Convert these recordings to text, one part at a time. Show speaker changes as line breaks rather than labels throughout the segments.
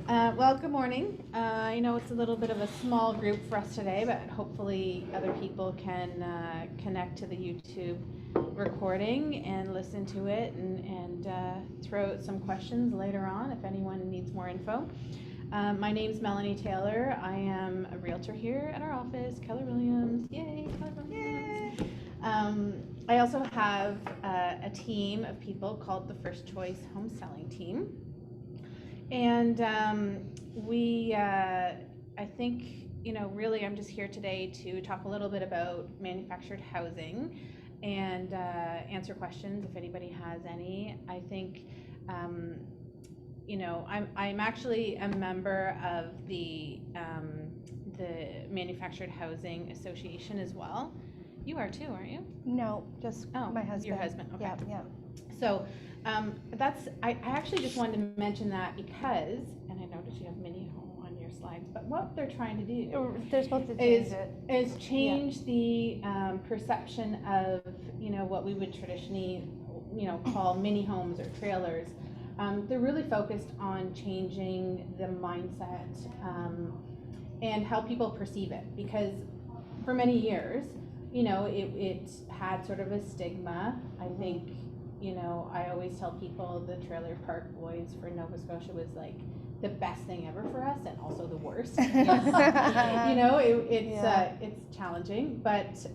Well, good morning. I know it's a little bit of a small group for us today, but hopefully other people can connect to the YouTube recording and listen to it and throw out some questions later on if anyone needs more info. My name is Melanie Taylor. I am a realtor here at our office, Keller Williams. Yay, Keller Williams. Yay. I also have a team of people called the First Choice Home Selling Team. And I think, really I'm just here today to talk a little bit about manufactured housing and answer questions if anybody has any. I think, I'm actually a member of the Manufactured Housing Association as well. You are too, aren't you?
No, just my husband.
Your husband, okay.
Yeah.
So I actually just wanted to mention that because, and I noticed you have mini home on your slides, but what they're trying to do
They're supposed to change
is change the perception of, what we would traditionally, call mini homes or trailers. They're really focused on changing the mindset and how people perceive it, because for many years, it had sort of a stigma. I think, I always tell people the Trailer Park Boys for Nova Scotia was like the best thing ever for us and also the worst. It's challenging, but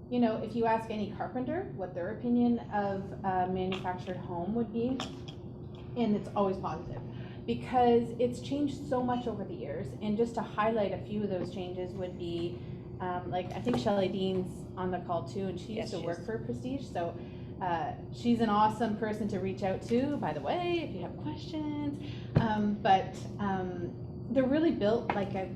if you ask any carpenter what their opinion of a manufactured home would be, and it's always positive because it's changed so much over the years. And just to highlight a few of those changes would be I think Shelley Dean's on the call too, and she used to work for Prestige, so she's an awesome person to reach out to, by the way, if you have questions. But they're really built like a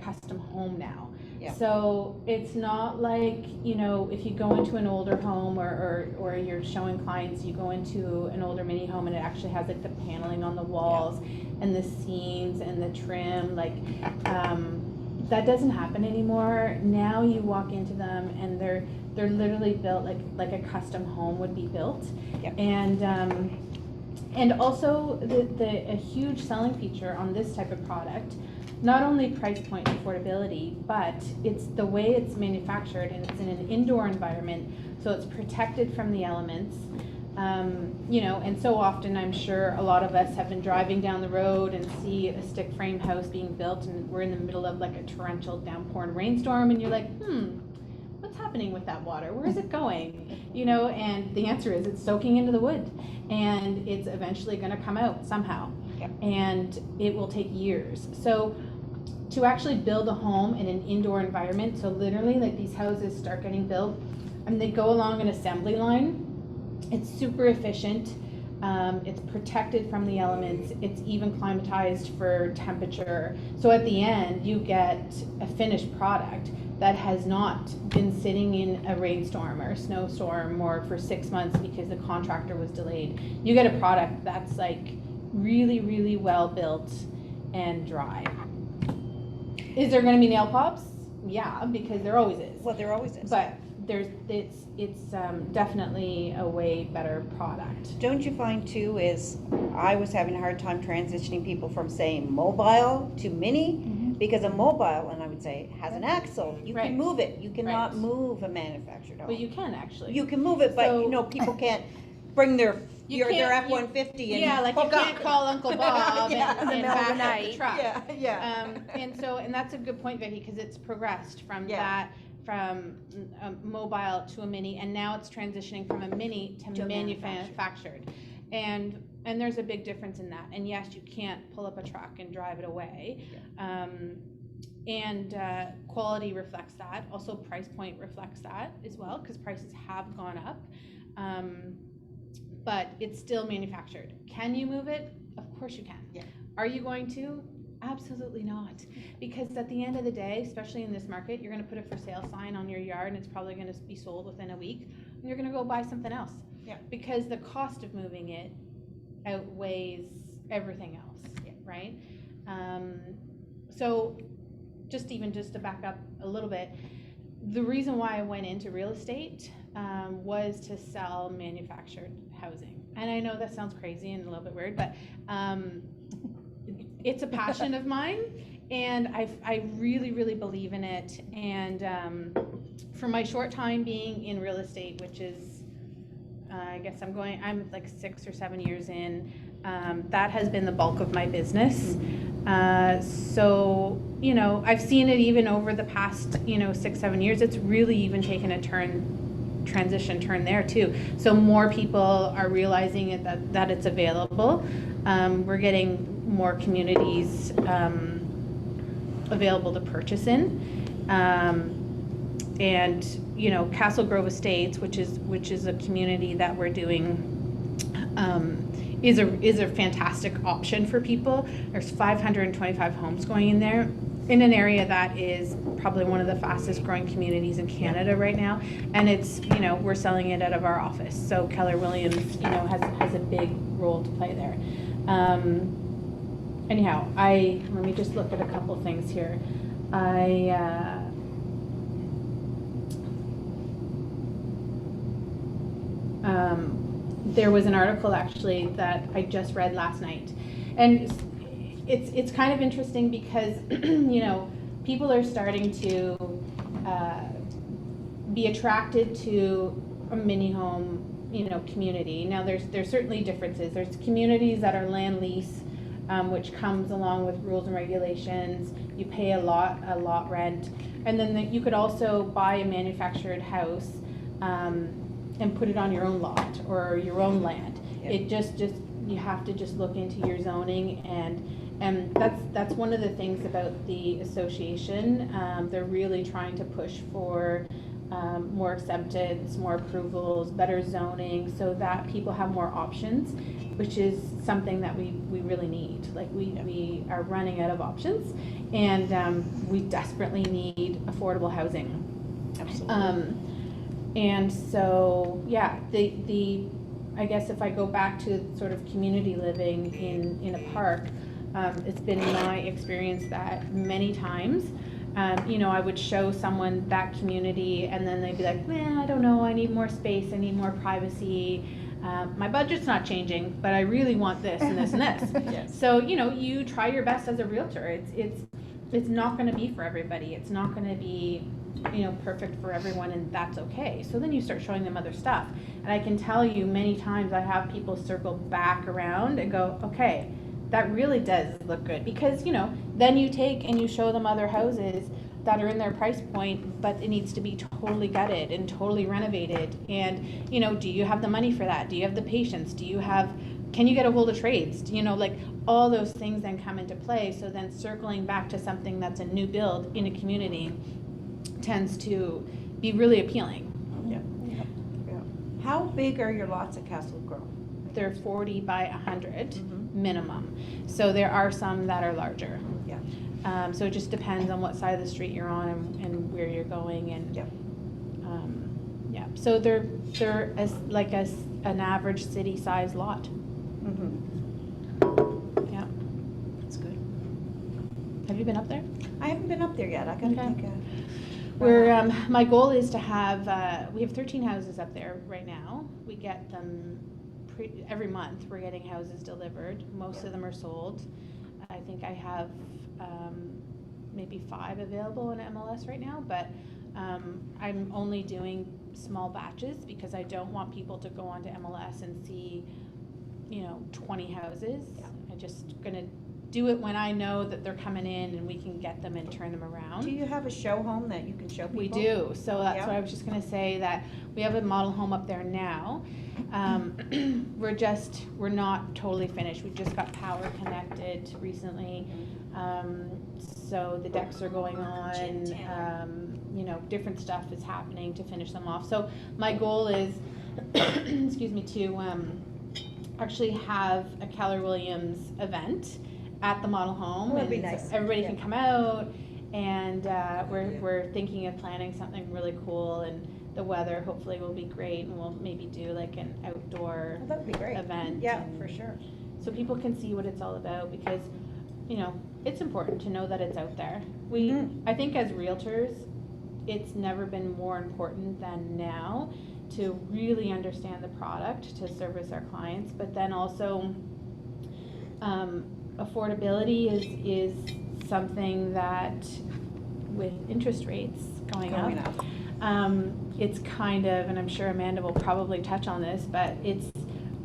custom home now. Yeah. So it's not like, if you go into an older home or you're showing clients, you go into an older mini home and it actually has like the paneling on the walls and the seams and the trim, that doesn't happen anymore. Now you walk into them and they're literally built like a custom home would be built. Yep. And also a huge selling feature on this type of product, not only price point affordability, but it's the way it's manufactured, and it's in an indoor environment, so it's protected from the elements. And so often I'm sure a lot of us have been driving down the road and see a stick frame house being built, and we're in the middle of like a torrential downpour and rainstorm, and you're like, what's happening with that water? Where is it going? And the answer is it's soaking into the wood, and it's eventually going to come out somehow. Yep. And it will take years. So to actually build a home in an indoor environment, so literally like these houses start getting built and they go along an assembly line. It's super efficient. It's protected from the elements. It's even climatized for temperature. So at the end, you get a finished product that has not been sitting in a rainstorm or a snowstorm or for 6 months because the contractor was delayed. You get a product that's like really, really well built and dry. Is there going to be nail pops? Yeah, because there always is.
Well, there always is.
But it's definitely a way better product.
Don't you find too is I was having a hard time transitioning people from saying mobile to mini, because a mobile, and I would say, has an axle. You can move it. You cannot move a manufactured home.
Well, you can actually.
You can move it, but people can't bring their F-150 and
you can't call Uncle Bob and
back
up the truck. And that's a good point, Vicky, because it's progressed from that. From a mobile to a mini, and now it's transitioning from a mini to manufactured, and there's a big difference in that. And yes, you can't pull up a truck and drive it away, and quality reflects that. Also, price point reflects that as well, because prices have gone up, but it's still manufactured. Can you move it? Of course you can. Yeah. Are you going to? Absolutely not, because at the end of the day, especially in this market, you're going to put a for sale sign on your yard and it's probably going to be sold within a week, and you're going to go buy something else. Yeah. Because the cost of moving it outweighs everything else. Yeah. Right? So just to back up a little bit, the reason why I went into real estate was to sell manufactured housing. And I know that sounds crazy and a little bit weird, but it's a passion of mine, and I really, really believe in it. And for my short time being in real estate, which is, I guess I'm like 6 or 7 years in, that has been the bulk of my business. So, you know, I've seen it even over the past, 6, 7 years. It's really even taken a transition turn there too. So more people are realizing it, that it's available. We're getting more communities available to purchase in. And Castle Grove Estates, which is a community that we're doing, is a fantastic option for people. There's 525 homes going in there, in an area that is probably one of the fastest growing communities in Canada right now. And it's, we're selling it out of our office. So Keller Williams, has a big role to play there. Anyhow, let me just look at a couple things here. There was an article actually that I just read last night, and it's kind of interesting because people are starting to be attracted to a mini home community. Now there's certainly differences. There's communities that are land lease, which comes along with rules and regulations. You pay a lot rent, and then you could also buy a manufactured house and put it on your own lot or your own land. Yeah. It just you have to just look into your zoning, and that's one of the things about the association. They're really trying to push for more acceptance, more approvals, better zoning, so that people have more options, which is something that we really need. Like we are running out of options, and we desperately need affordable housing.
Absolutely.
And so, I guess if I go back to sort of community living in a park, it's been my experience that many times, I would show someone that community, and then they'd be like, man, I don't know, I need more space, I need more privacy. My budget's not changing, but I really want this and this and this. Yes. So, you try your best as a realtor. It's not going to be for everybody. It's not going to be perfect for everyone, and that's okay. So then you start showing them other stuff. And I can tell you many times I have people circle back around and go, okay, that really does look good. Because, then you take and you show them other houses that are in their price point, but it needs to be totally gutted and totally renovated. And, do you have the money for that? Do you have the patience? Can you get a hold of trades? Like all those things then come into play. So then circling back to something that's a new build in a community tends to be really appealing.
Yeah. How big are your lots at Castle Grove?
They're 40 by 100 minimum. So there are some that are larger. Yeah. So it just depends on what side of the street you're on and where you're going. And yeah. So they're as like an average city size lot. Yeah. That's good. Have you been up there?
I haven't been up there yet. I gotta think.
My goal is to have, we have 13 houses up there right now. We get them every month. We're getting houses delivered. Most of them are sold. I think I have maybe 5 available in MLS right now, but I'm only doing small batches because I don't want people to go onto MLS and see 20 houses. Yeah. I'm just gonna do it when I know that they're coming in and we can get them and turn them around.
Do you have a show home that you can show people?
We do. So that's what I was just going to say, that we have a model home up there now. We're not totally finished. We just got power connected recently. So the decks are going on. Different stuff is happening to finish them off. So my goal is, excuse me, to actually have a Keller Williams event at the model home.
That'd be nice.
Everybody can come out, and we're thinking of planning something really cool, and the weather hopefully will be great, and we'll maybe do like an outdoor
that'd be great.
Event.
Yeah, for sure.
So people can see what it's all about, because it's important to know that it's out there. I think as realtors, it's never been more important than now to really understand the product, to service our clients, but then also affordability is something that, with interest rates going up, it's kind of, and I'm sure Amanda will probably touch on this, but it's,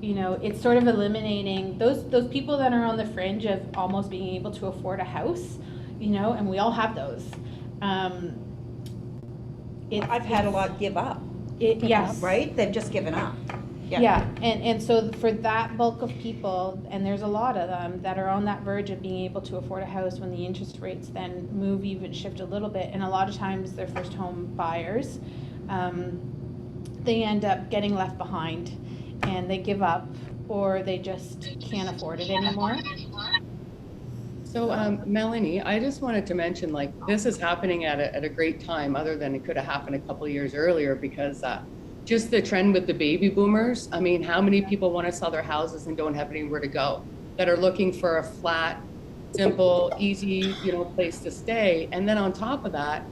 it's sort of eliminating those people that are on the fringe of almost being able to afford a house, and we all have those.
I've had a lot give up.
Yes.
Right? They've just given up.
Yeah, and so for that bulk of people, and there's a lot of them that are on that verge of being able to afford a house when the interest rates then move, even shift a little bit, and a lot of times they're first home buyers, they end up getting left behind and they give up, or they just can't afford it anymore.
So Melanie, I just wanted to mention, like, this is happening at a great time, other than it could have happened a couple of years earlier, because just the trend with the baby boomers. I mean, how many people want to sell their houses and don't have anywhere to go, that are looking for a flat, simple, easy, place to stay. And then on top of that,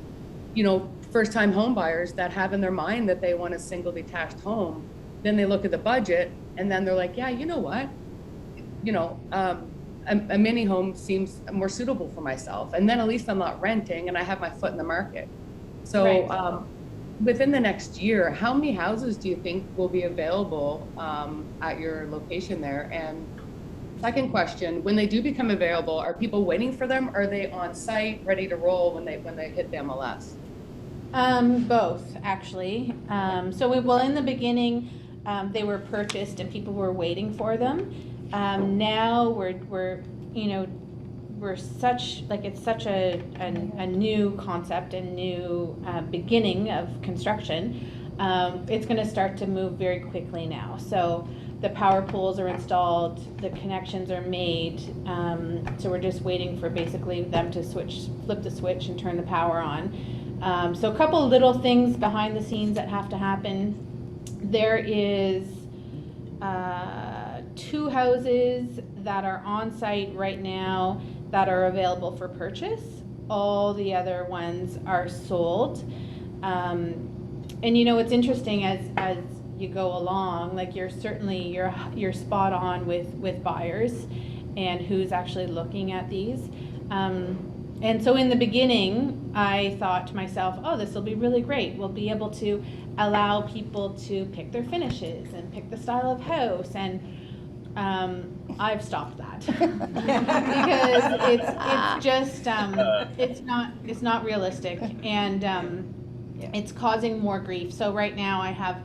first-time home buyers that have in their mind that they want a single detached home. Then they look at the budget and then they're like, yeah, you know what? A mini home seems more suitable for myself. And then at least I'm not renting and I have my foot in the market. So
Right.
Within the next year, how many houses do you think will be available at your location there? And second question, when they do become available, are people waiting for them? Or are they on site, ready to roll when they hit the MLS?
Both, actually. In the beginning, they were purchased and people were waiting for them. Now it's such a new concept and new beginning of construction. It's going to start to move very quickly now. So the power poles are installed, the connections are made. So we're just waiting for basically them to flip the switch and turn the power on. So a couple little things behind the scenes that have to happen. There is 2 houses that are on site right now that are available for purchase. All the other ones are sold. And it's interesting as you go along, like you're spot on with buyers and who's actually looking at these. And so in the beginning, I thought to myself, oh, this will be really great. We'll be able to allow people to pick their finishes and pick the style of house. And I've stopped that because it's just it's not realistic, and it's causing more grief. So right now I have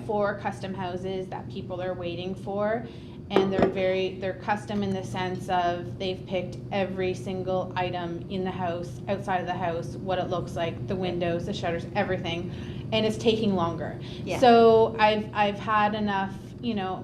4 custom houses that people are waiting for, and they're custom in the sense of they've picked every single item in the house, outside of the house, what it looks like, the windows, the shutters, everything, and it's taking longer. Yeah. So I've had enough,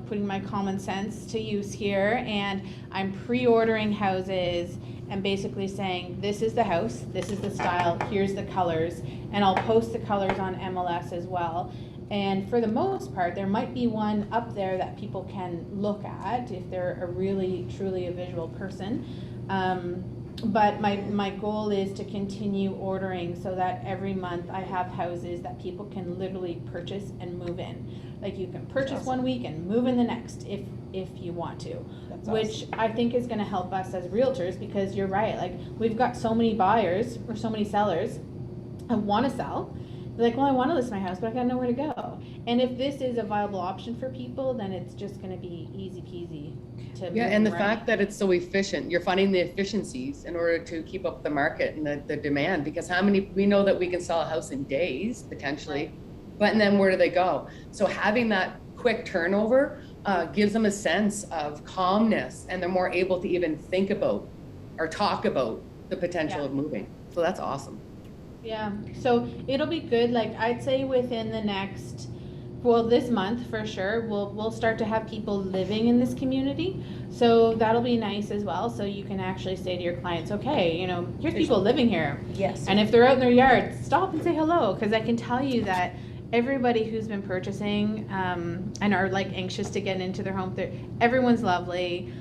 putting my common sense to use here, and I'm pre-ordering houses and basically saying, this is the house, this is the style, here's the colors, and I'll post the colors on MLS as well. And for the most part, there might be one up there that people can look at if they're truly a visual person. But my goal is to continue ordering so that every month I have houses that people can literally purchase and move in. Like you can purchase one week and move in the next if you want to. That's which awesome. I think is going to help us as realtors, because you're right. Like we've got so many buyers or so many sellers that want to sell. They're like, well, I want to list my house, but I got nowhere to go. And if this is a viable option for people, then it's just going to be easy peasy.
And the fact that it's so efficient, you're finding the efficiencies in order to keep up the market and the demand, because we know that we can sell a house in days potentially, but and then where do they go? So having that quick turnover gives them a sense of calmness, and they're more able to even think about or talk about the potential of moving. So that's awesome.
Yeah, so it'll be good. Like I'd say within the next, this month for sure, we'll start to have people living in this community. So that'll be nice as well. So you can actually say to your clients, okay, here's people living here. Yes. And if they're out in their yard, stop and say hello, because I can tell you that everybody who's been purchasing and are like anxious to get into their home, everyone's lovely.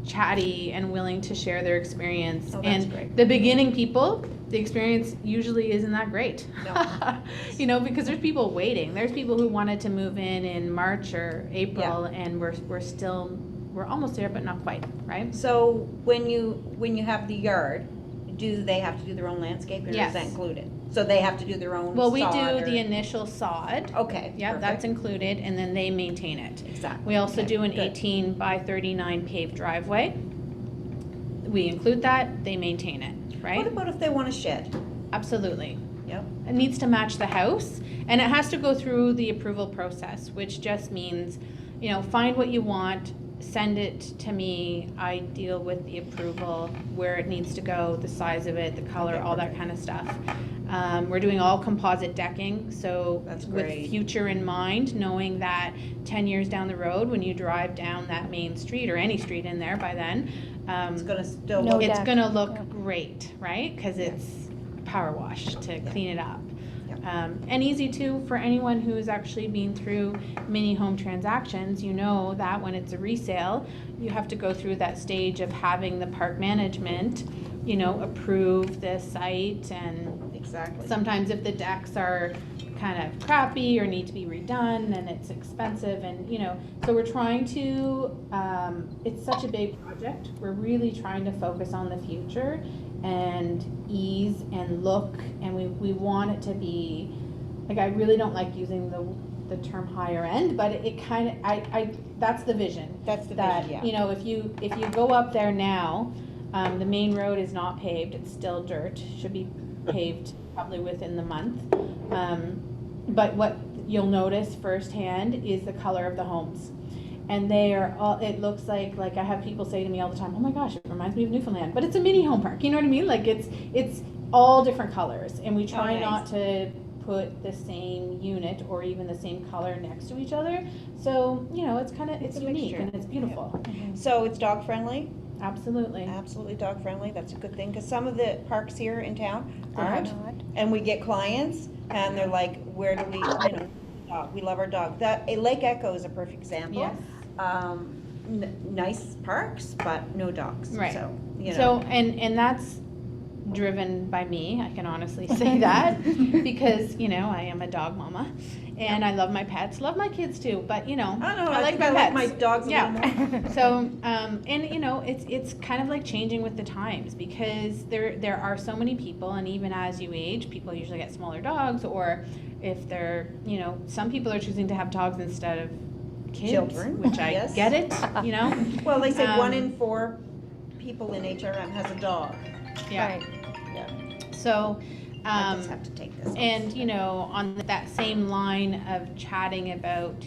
Chatty and willing to share their experience. And great. The beginning people, the experience usually isn't that great. No. Because there's people waiting. There's people who wanted to move in March or April, and we're still we're almost there, but not quite, right?
So when you have the yard, do they have to do their own landscaping, or
Yes.
is that included? So they have to do their own
Well, we
sod
do
or-
the initial sod.
Okay.
Yeah, that's
perfect.
included, and then they maintain it.
Exactly.
We also
Okay,
do an
good.
18 by 39 paved driveway. We include that, they maintain it,
What
right?
about if they want a shed?
Absolutely.
Yep.
It needs to match the house, and it has to go through the approval process, which just means, find what you want, send it to me, I deal with the approval, where it needs to go, the size of it, the color,
Okay,
all that kind of stuff. We're doing all composite decking, so
That's
with
great.
future in mind, knowing that 10 years down the road, when you drive down that main street, or any street in there by then,
It's gonna still
No
look.
it's
deck.
gonna look
Yep.
great, right? Because it's power wash to clean it up.
Yep.
And easy too for anyone who's actually been through mini home transactions. You know that when it's a resale, you have to go through that stage of having the park management, approve the site, and
Exactly.
sometimes if the decks are kind of crappy or need to be redone, and it's expensive, and so we're trying to, it's such a big project, we're really trying to focus on the future and ease and look, and we want it to be, like, I really don't like using the term higher end, but it kind of, I that's the vision.
That's the
That,
vision, yeah.
if you go up there now, the main road is not paved, it's still dirt, should be paved probably within the month. But what you'll notice firsthand is the color of the homes. And they are all, it looks like I have people say to me all the time, oh my gosh, it reminds me of Newfoundland, but it's a mini home park, you know what I mean? Like it's all different colors, and we try
nice.
not to put the same unit or even the same color next to each other. So, it's
a
unique
mixture.
and it's beautiful.
So it's dog friendly?
Absolutely.
Absolutely dog friendly, that's a good thing, because some of the parks here in town
They're
aren't.
not.
And we get clients, and they're like, where do we, dog, we love our dog. Lake Echo is a perfect example.
Yes.
Nice parks, but no dogs.
Right.
So,
So, and that's driven by me, I can honestly say that, because, I am a dog mama, and I love my pets, love my kids too, but,
I don't know,
I like
think
my
I
pets.
like my dogs a
Yeah.
little more.
So, and it's kind of like changing with the times, because there are so many people, and even as you age, people usually get smaller dogs, or if they're, some people are choosing to have dogs instead of kids,
Children,
which I
yes.
get it,
Well, they say 1
Um,
in 4 people in HRM has a dog.
yeah.
Right.
Yeah.
So,
I just have to take this.
and, on that same line of chatting about,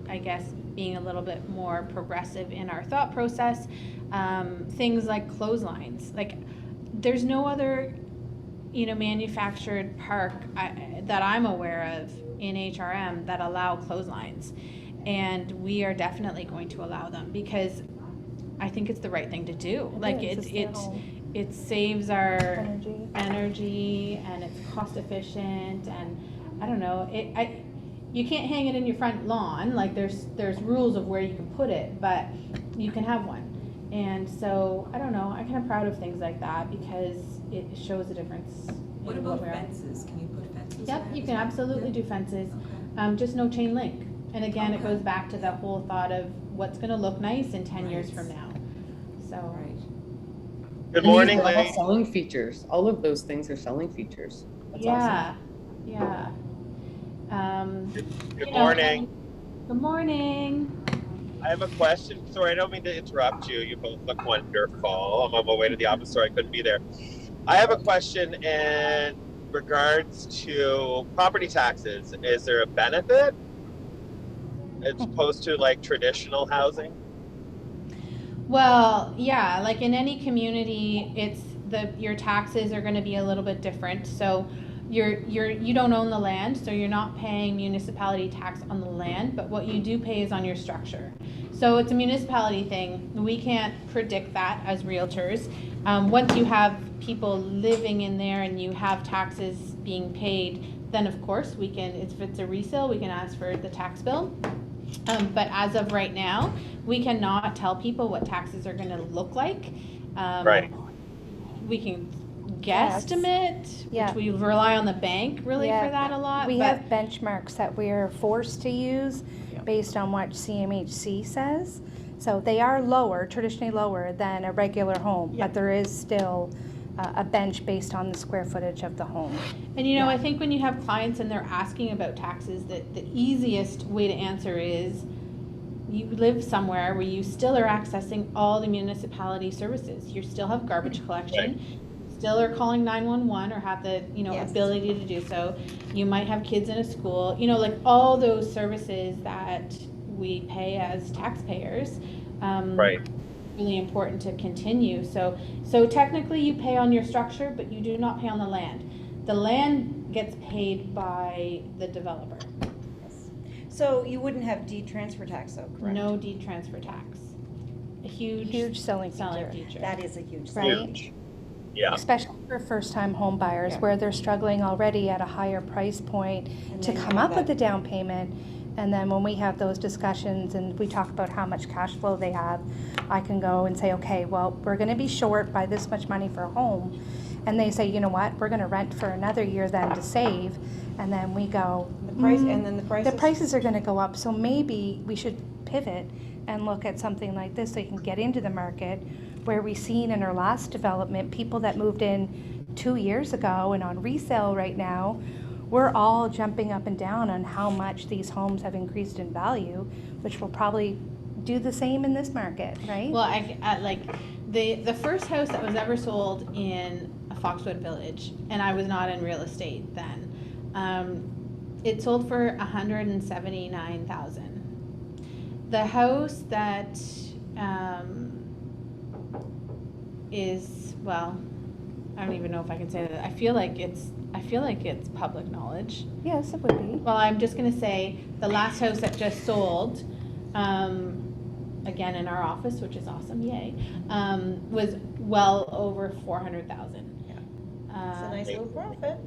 I guess being a little bit more progressive in our thought process, things like clotheslines. Like, there's no other, manufactured park that I'm aware of in HRM that allow clotheslines. And we are definitely going to allow them, because I think it's the right thing to do. It saves our energy, and it's cost efficient, and I don't know, you can't hang it in your front lawn, like there's rules of where you can put it, but you can have one. And so, I don't know, I'm kind of proud of things like that, because it shows a difference.
What
in
about
we're-
fences? Can you put fences?
Yep,
around
you
as
can
well?
absolutely
Yeah.
do fences,
Okay.
just no chain link. And again, it
Okay.
goes back to that whole thought of what's gonna look nice in 10 years
Right.
from now, so.
Right.
Good
And these
morning,
are all
ladies.
selling features. All of those things are selling features. That's awesome.
Yeah.
Good morning.
Good morning.
I have a question. Sorry, I don't mean to interrupt you. You both look wonderful. I'm on my way to the office, so I couldn't be there. I have a question in regards to property taxes. Is there a benefit as opposed to like traditional housing?
Well, yeah, like in any community, your taxes are gonna be a little bit different, so you don't own the land, so you're not paying municipality tax on the land, but what you do pay is on your structure. So it's a municipality thing, we can't predict that as realtors. Once you have people living in there and you have taxes being paid, then of course we can, if it's a resale, we can ask for the tax bill. But as of right now, we cannot tell people what taxes are gonna look like.
Right.
We can
Guess.
guesstimate,
Yeah.
which we rely on the bank really
Yeah.
for that a lot,
We
but
have benchmarks that we're forced to use based on what CMHC says. So they are lower, traditionally lower than a regular home,
Yeah.
but there is still a bench based on the square footage of the home.
And you know, I think when you have clients and they're asking about taxes, that the easiest way to answer is you live somewhere where you still are accessing all the municipality services. You still have garbage collection, still are calling 911 or have the, you know,
Yes.
ability to do so. You might have kids in a school, you know, like all those services that we pay as taxpayers.
Right.
Really important to continue. So technically you pay on your structure, but you do not pay on the land. The land gets paid by the developer.
So you wouldn't have deed transfer tax though, correct?
No deed transfer tax. A
Huge selling
selling
feature,
feature.
That is a huge
Right.
thing.
Huge. Yeah.
especially for first-time home buyers
Yeah.
where they're struggling already at a higher price point
And
to
then you
come
have
up with
that-
the down payment. And then when we have those discussions and we talk about how much cash flow they have, I can go and say, okay, well, we're gonna be short by this much money for a home. And they say, you know what, we're gonna rent for another year then to save. And then we go,
The price, and then the prices?
the prices are gonna go up, so maybe we should pivot and look at something like this so you can get into the market where we seen in our last development, people that moved in 2 years ago and on resale right now, we're all jumping up and down on how much these homes have increased in value, which will probably do the same in this market, right?
Well, I like the first house that was ever sold in Foxwood Village, and I was not in real estate then. It sold for $179,000. The house that is, well, I don't even know if I can say that. I feel like it's public knowledge.
Yes, it would be.
Well, I'm just gonna say the last house that just sold, again in our office, which is awesome, yay, was well over 400,000.
Yeah. It's a nice little profit.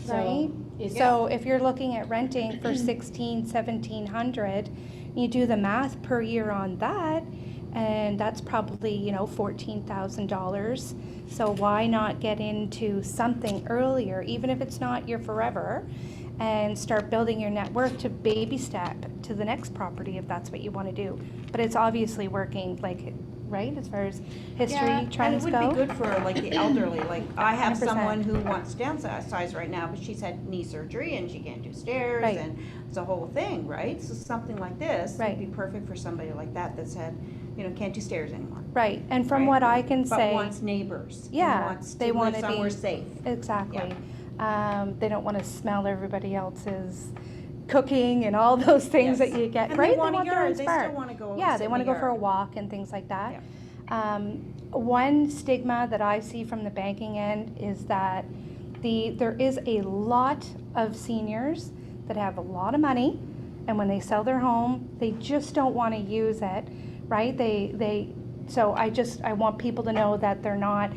Right?
it's-
So if you're looking at renting for 1,700, you do the math per year on that, and that's probably, you know, $14,000. So why not get into something earlier, even if it's not your forever, and start building your net worth to baby step to the next property if that's what you want to do. But it's obviously working, like, right, as far as history
And
trends
it
go.
would be good for like the elderly, like I have
100%.
someone who wants to downsize right now, but she's had knee surgery and she can't do stairs
Right.
and it's a whole thing, right? So something like this would
Right.
be perfect for somebody like that that's had, you know, can't do stairs anymore.
Right, and from
right?
what I can
But
say.
wants neighbors. and
Yeah,
wants
they
to
wanna
live
be-
somewhere safe.
Exactly. They don't want to smell everybody else's cooking and all those things
Yes.
that you get,
And
right?
they want a
their own
yard, they
spark.
still wanna go
Yeah,
sit
they
in
want to
the
go for a
yard.
walk and things like that. One stigma that I see from the banking end is that there is a lot of seniors that have a lot of money, and when they sell their home, they just don't want to use it, right? So I want people to know that they're not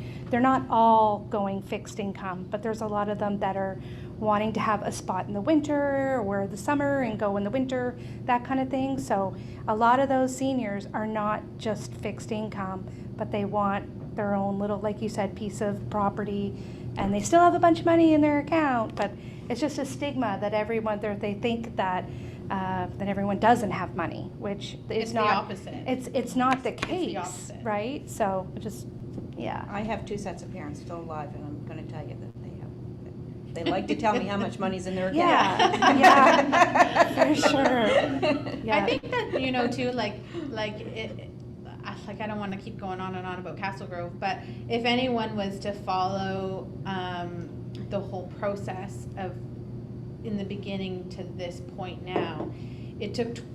all going fixed income, but there's a lot of them that are wanting to have a spot in the winter or the summer and go in the winter, that kind of thing. So a lot of those seniors are not just fixed income, but they want their own little, like you said, piece of property, and they still have a bunch of money in their account, but it's just a stigma that they think that everyone doesn't have money, which is
It's
not.
the opposite.
It's not the
the
case,
opposite.
right? So just, yeah.
I have 2 sets of parents still alive and I'm gonna tell you that they like to tell me how much money's in their account.
Yeah, for sure. Yeah.
I think that, you know, too, like I don't want to keep going on and on about Castle Grove, but if anyone was to follow the whole process of in the beginning to this point now, it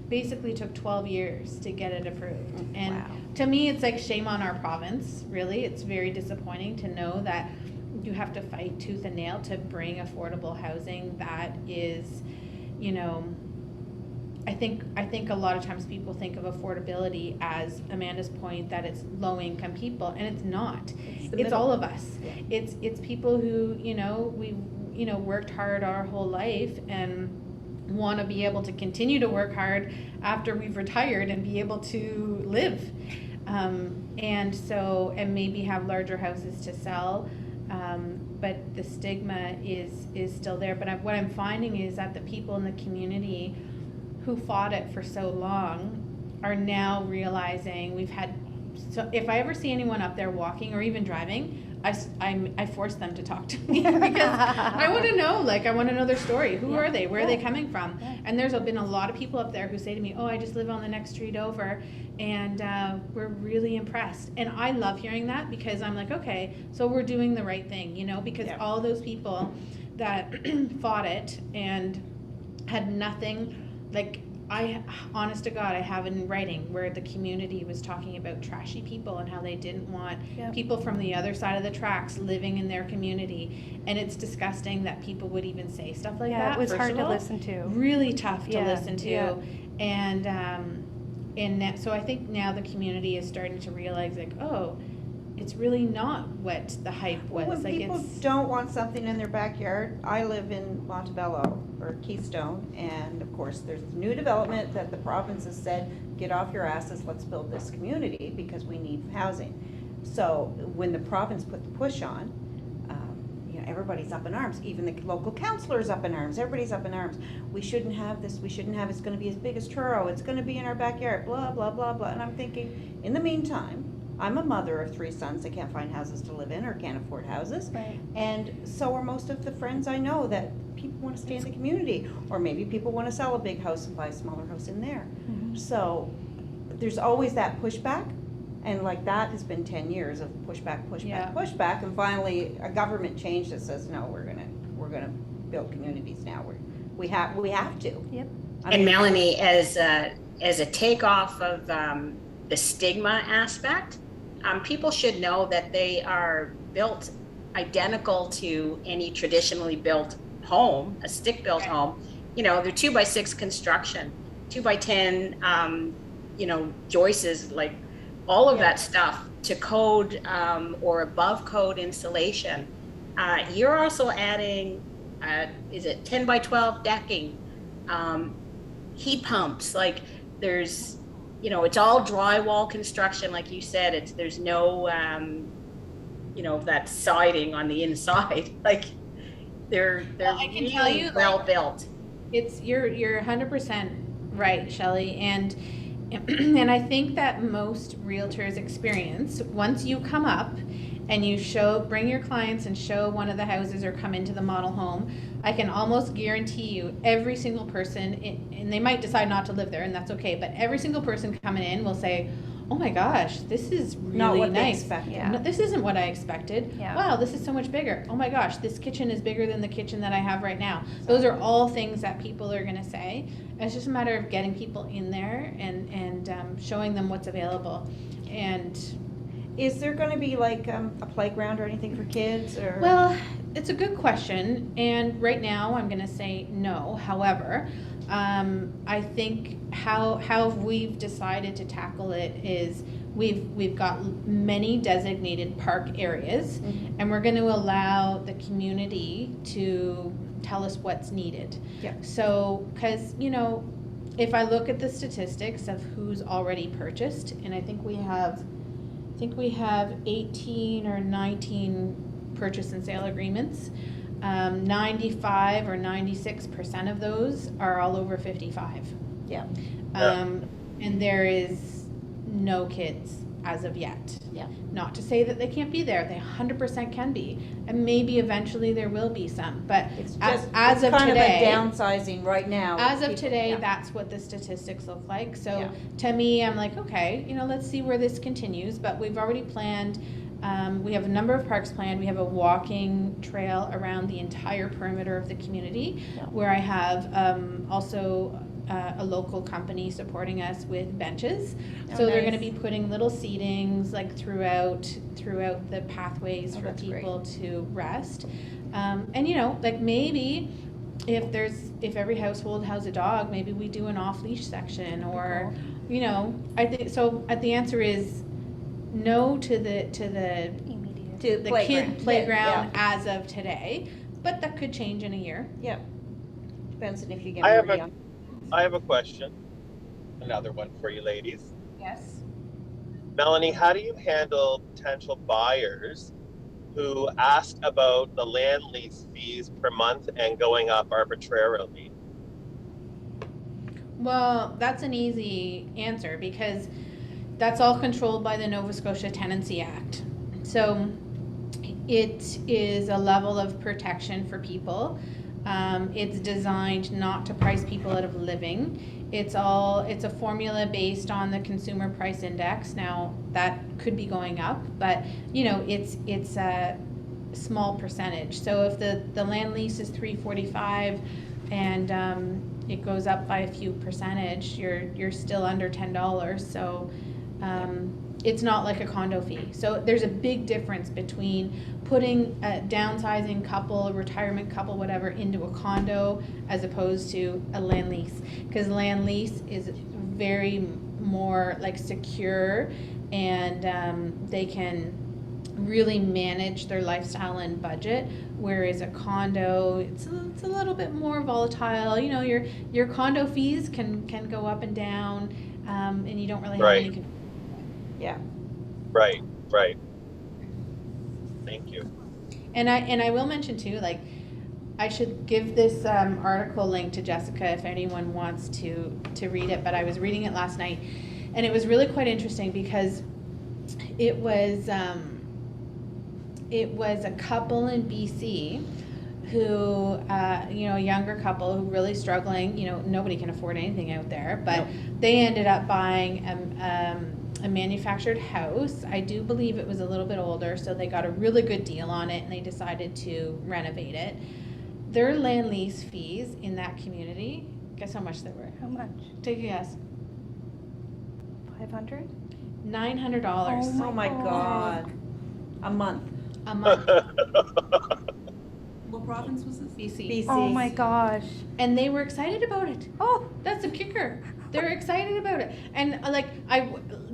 basically took 12 years to get it approved. And
Wow.
to me, it's like shame on our province, really. It's very disappointing to know that you have to fight tooth and nail to bring affordable housing that is, you know, I think a lot of times people think of affordability as Amanda's point, that it's low income people, and it's not. It's all of us.
Yeah.
It's people who, you know, we, you know, worked hard our whole life and want to be able to continue to work hard after we've retired and be able to live. And maybe have larger houses to sell. But the stigma is still there. But what I'm finding is that the people in the community who fought it for so long are now realizing so if I ever see anyone up there walking or even driving, I force them to talk to me because I want to know, like, I want to know their story. Who are they? Where are they coming from? And there's been a lot of people up there who say to me, oh, I just live on the next street over, and we're really impressed. And I love hearing that because I'm like, okay, so we're doing the right thing, you know, because all those people that fought it and had nothing, like, honest to God, I have it in writing where the community was talking about trashy people and how they didn't want people from the other side of the tracks living in their community. And it's disgusting that people would even say stuff like that.
It was hard to
all.
listen to.
Really tough to listen to.
Yeah.
And so I think now the community is starting to realize, like, oh, it's really not what the hype was.
When
like,
people don't want something in their backyard, I live in Montebello or Keystone, and of course there's new development that the province has said, get off your asses, let's build this community because we need housing. So when the province put the push on, you know, everybody's up in arms, even the local councillor's up in arms, everybody's up in arms. We shouldn't have this, it's gonna be as big as Truro, it's gonna be in our backyard, blah, blah, blah, blah. And I'm thinking, in the meantime, I'm a mother of 3 sons that can't find houses to live in or can't afford houses.
Right.
And so are most of the friends I know that people want to stay in the community. Or maybe people want to sell a big house and buy a smaller house in there.
Mm-hmm.
So there's always that pushback. And like that has been 10 years of pushback, pushback. And finally a government change that says, no, we're gonna build communities now. We have to.
Yep.
And Melanie, as a takeoff of the stigma aspect, people should know that they are built identical to any traditionally built home, a stick-built home. You know, they're 2x6 construction, 2x10, you know, joists, like all of that stuff to code or above code insulation. You're also adding, is it 10x12 decking, heat pumps, like there's, you know, it's all drywall construction, like you said. There's no, you know, that siding on the inside. Like they're
I can
really
tell you,
well
like,
built.
It's you're 100% right, Shelley, and and I think that most realtors experience once you come up and you bring your clients and show one of the houses or come into the model home, I can almost guarantee you every single person, and they might decide not to live there, and that's okay, but every single person coming in will say, oh my gosh, this is really
Not what they
nice.
expected.
Yeah.
No, this isn't what I expected.
Yeah.
Wow, this is so much bigger. Oh my gosh, this kitchen is bigger than the kitchen that I have right now. Those are all things that people are gonna say. It's just a matter of getting people in there and showing them what's available. And
is there going to be like a playground or anything for kids? Or
well, it's a good question, and right now I'm going to say no. However, I think how we've decided to tackle it is we've got many designated park areas, and we're going to allow the community to tell us what's needed.
Yeah.
So, because, you know, if I look at the statistics of who's already purchased, and I think we have 18 or 19 purchase and sale agreements. 95 or 96% of those are all over 55.
Yeah.
And there is no kids as of yet.
Yeah.
Not to say that they can't be there. They 100% can be. And maybe eventually there will be some. But
It's just
as of
kind
today,
of a downsizing right now.
as of
people,
today,
yeah.
that's what the statistics look like. So
Yeah.
to me, I'm like, okay, you know, let's see where this continues. But we've already planned, we have a number of parks planned. We have a walking trail around the entire perimeter of the community, where I have also a local company supporting us with benches. So they're going to be putting little seatings like throughout the pathways for people to rest. And you know, like maybe if every household has a dog, maybe we do an off-leash section, or you know, I think so. The answer is no to the
Immediate.
To
the
playground.
kid playground
Yeah.
as of today, but that could change in a year.
Yeah. Depends on if you get
I have
more
a-
young.
I have a question. Another one for you ladies.
Yes.
Melanie, how do you handle potential buyers who ask about the land lease fees per month and going up arbitrarily?
Well, that's an easy answer because that's all controlled by the Nova Scotia Tenancy Act. So it is a level of protection for people. It's designed not to price people out of living. It's a formula based on the consumer price index. Now that could be going up, but you know, it's a small percentage. So if the land lease is $345 and it goes up by a few percentage, you're still under $10. So it's not like a condo fee. So there's a big difference between putting a downsizing couple, a retirement couple, whatever, into a condo as opposed to a land lease. Because land lease is very more like secure, and they can really manage their lifestyle and budget, whereas a condo, it's a little bit more volatile. You know, your condo fees can go up and down, and you don't really have
Right.
any control.
Yeah.
Right. Thank you.
And I will mention too, like, I should give this article link to Jessica if anyone wants to read it, but I was reading it last night, and it was really quite interesting because it was a couple in BC who, you know, a younger couple who really struggling, you know, nobody can afford anything out there, but they ended up buying a manufactured house. I do believe it was a little bit older, so they got a really good deal on it and they decided to renovate it. Their land lease fees in that community, guess how much they were?
How much?
Take a guess.
500?
$900
Oh my God. A month.
a month.
What province was this?
BC.
BC.
Oh my gosh.
And they were excited about it.
Oh,
That's a kicker. They're excited about it. And like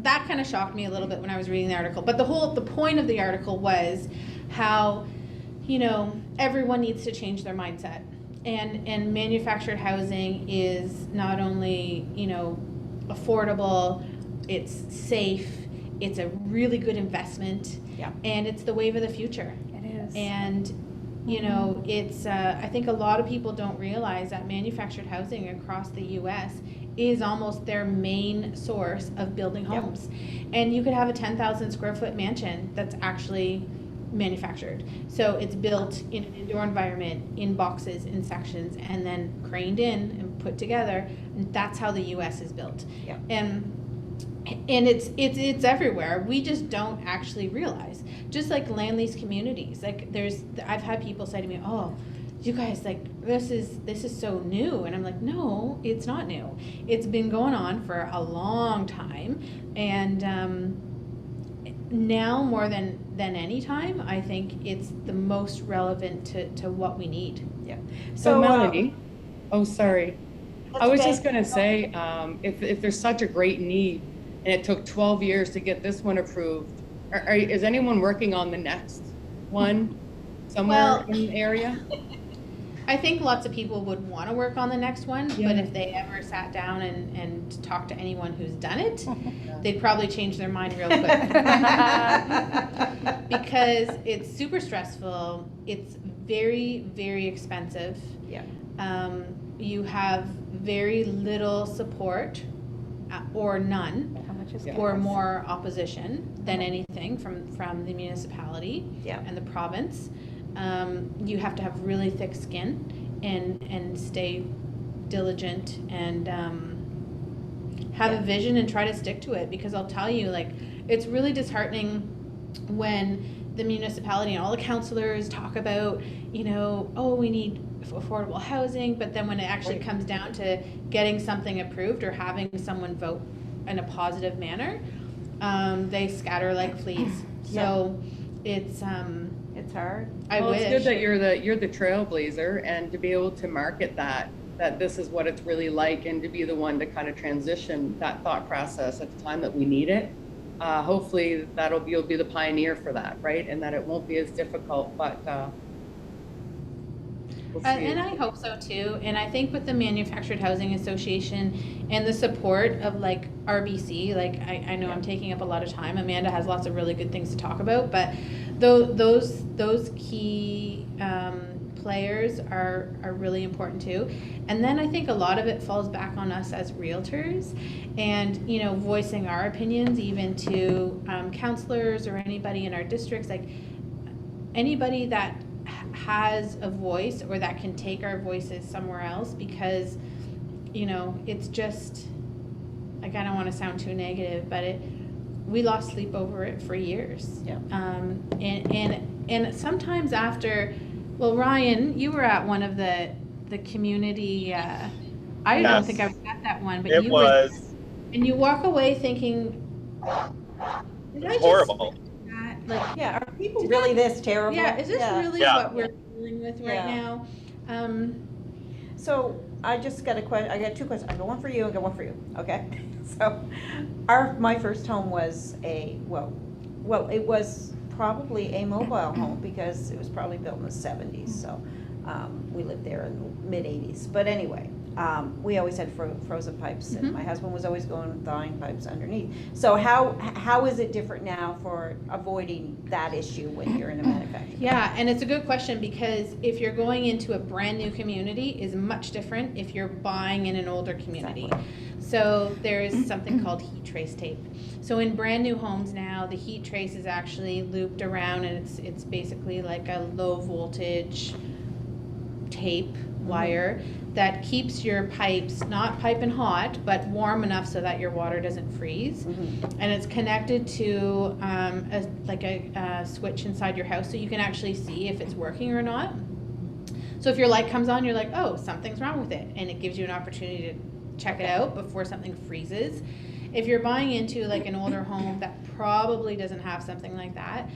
that kind of shocked me a little bit when I was reading the article. But the point of the article was how, you know, everyone needs to change their mindset. And manufactured housing is not only, you know, affordable, it's safe, it's a really good investment.
Yeah.
And it's the wave of the future.
it is.
And you know, it's I think a lot of people don't realize that manufactured housing across the US is almost their main source of building
Yep.
homes. And you could have a 10,000 square foot mansion that's actually manufactured. So it's built in an indoor environment, in boxes, in sections, and then craned in and put together. And that's how the US is built.
Yep.
And it's everywhere. We just don't actually realize. Just like land lease communities, like I've had people say to me, "Oh, you guys, like this is so new," and I'm like, "No, it's not new. It's been going on for a long time, and now more than any time, I think it's the most relevant to what we need."
Yeah.
So Melanie, oh, sorry. I was
okay.
just gonna say, if there's such a great need and it took 12 years to get this one approved, is anyone working on the next one somewhere
Well,
in the area?
I think lots of people would want to work on the next one,
Yeah.
but if they ever sat down and talked to anyone who's done it, they'd probably change their mind real quick. Because it's super stressful, it's very, very expensive.
Yeah.
You have very little support or none,
How much is
or
gas?
more opposition than anything from the municipality
Yeah.
and the province. You have to have really thick skin and stay diligent and have a vision and try to stick to it, because I'll tell you, like, it's really disheartening when the municipality and all the councillors talk about, you know, oh, we need affordable housing, but then when it actually comes down to getting something approved or having someone vote in a positive manner, they scatter like fleas. So it's
hard.
I
Well,
wish.
it's good that you're the trailblazer, and to be able to market that this is what it's really like, and to be the one to kind of transition that thought process at the time that we need it. Hopefully you'll be the pioneer for that, right? And that it won't be as difficult, but we'll see.
And I hope so too. And I think with the Manufactured Housing Association and the support of like RBC, like I know I'm taking up a lot of time. Amanda has lots of really good things to talk about, but those key players are really important too. And then I think a lot of it falls back on us as realtors and, you know, voicing our opinions even to counselors or anybody in our districts, like anybody that has a voice or that can take our voices somewhere else, because, you know, it's just, like, I don't want to sound too negative, but we lost sleep over it for years.
Yeah.
And sometimes after, well, Ryan, you were at one of the community, I don't
Yes.
think I was at that one, but
It
you
was
were, and you walk away thinking, did I just
horrible.
say that? Like,
Yeah, are people really this terrible?
yeah, is this really
Yeah.
what we're dealing with right
Yeah.
now?
So I just got a question, I got two questions, I got one for you, I got one for you, okay? So, my first home was well, it was probably a mobile home because it was probably built in the 70s, so, we lived there in the mid-80s. But anyway, we always had frozen pipes, and my husband was always going and thawing pipes underneath. So how is it different now for avoiding that issue when you're in a manufacturing?
Yeah, and it's a good question, because if you're going into a brand new community is much different if you're buying in an older community. So there's something called heat trace tape. So in brand new homes now, the heat trace is actually looped around, and it's basically like a low voltage tape wire that keeps your pipes not piping hot, but warm enough so that your water doesn't freeze. And it's connected to a switch inside your house, so you can actually see if it's working or not. So if your light comes on, you're like, oh, something's wrong with it, and it gives you an opportunity to check it out before something freezes. If you're buying into like an older home that probably doesn't have something like that,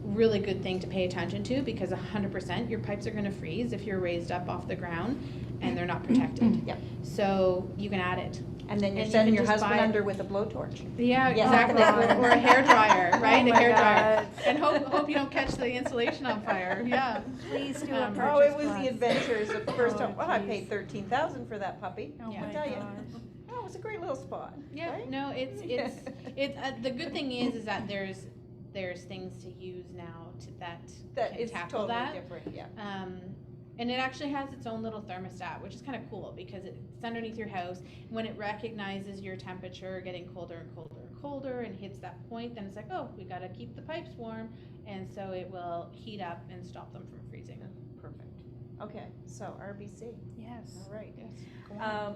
really good thing to pay attention to, because 100% your pipes are going to freeze if you're raised up off the ground and they're not protected.
Yep.
So you can add it.
And then you're
And you
setting
can
your
just
husband
buy it.
under with a blowtorch.
Yeah,
Yeah.
exactly. Or a hair dryer, right?
Oh
A
my
hair dryer.
God.
And hope you don't catch the insulation on fire. Yeah.
Please do a
Um,
purchase
Oh, it was
plus.
the adventures of the first
Oh,
time. Well, I
geez.
paid $13,000 for that puppy.
Oh
Yeah.
my
I tell you.
gosh.
Oh, it was a great little spot.
Yeah,
right?
no, it's the good thing is that there's things to use now that
That
can
is
tackle
totally
that.
different, yeah.
And it actually has its own little thermostat, which is kind of cool, because it's underneath your house. When it recognizes your temperature getting colder and colder and colder and hits that point, then it's like, oh, we got to keep the pipes warm, and so it will heat up and stop them from freezing.
Perfect. Okay, so RBC,
Yes.
all right.
Yes.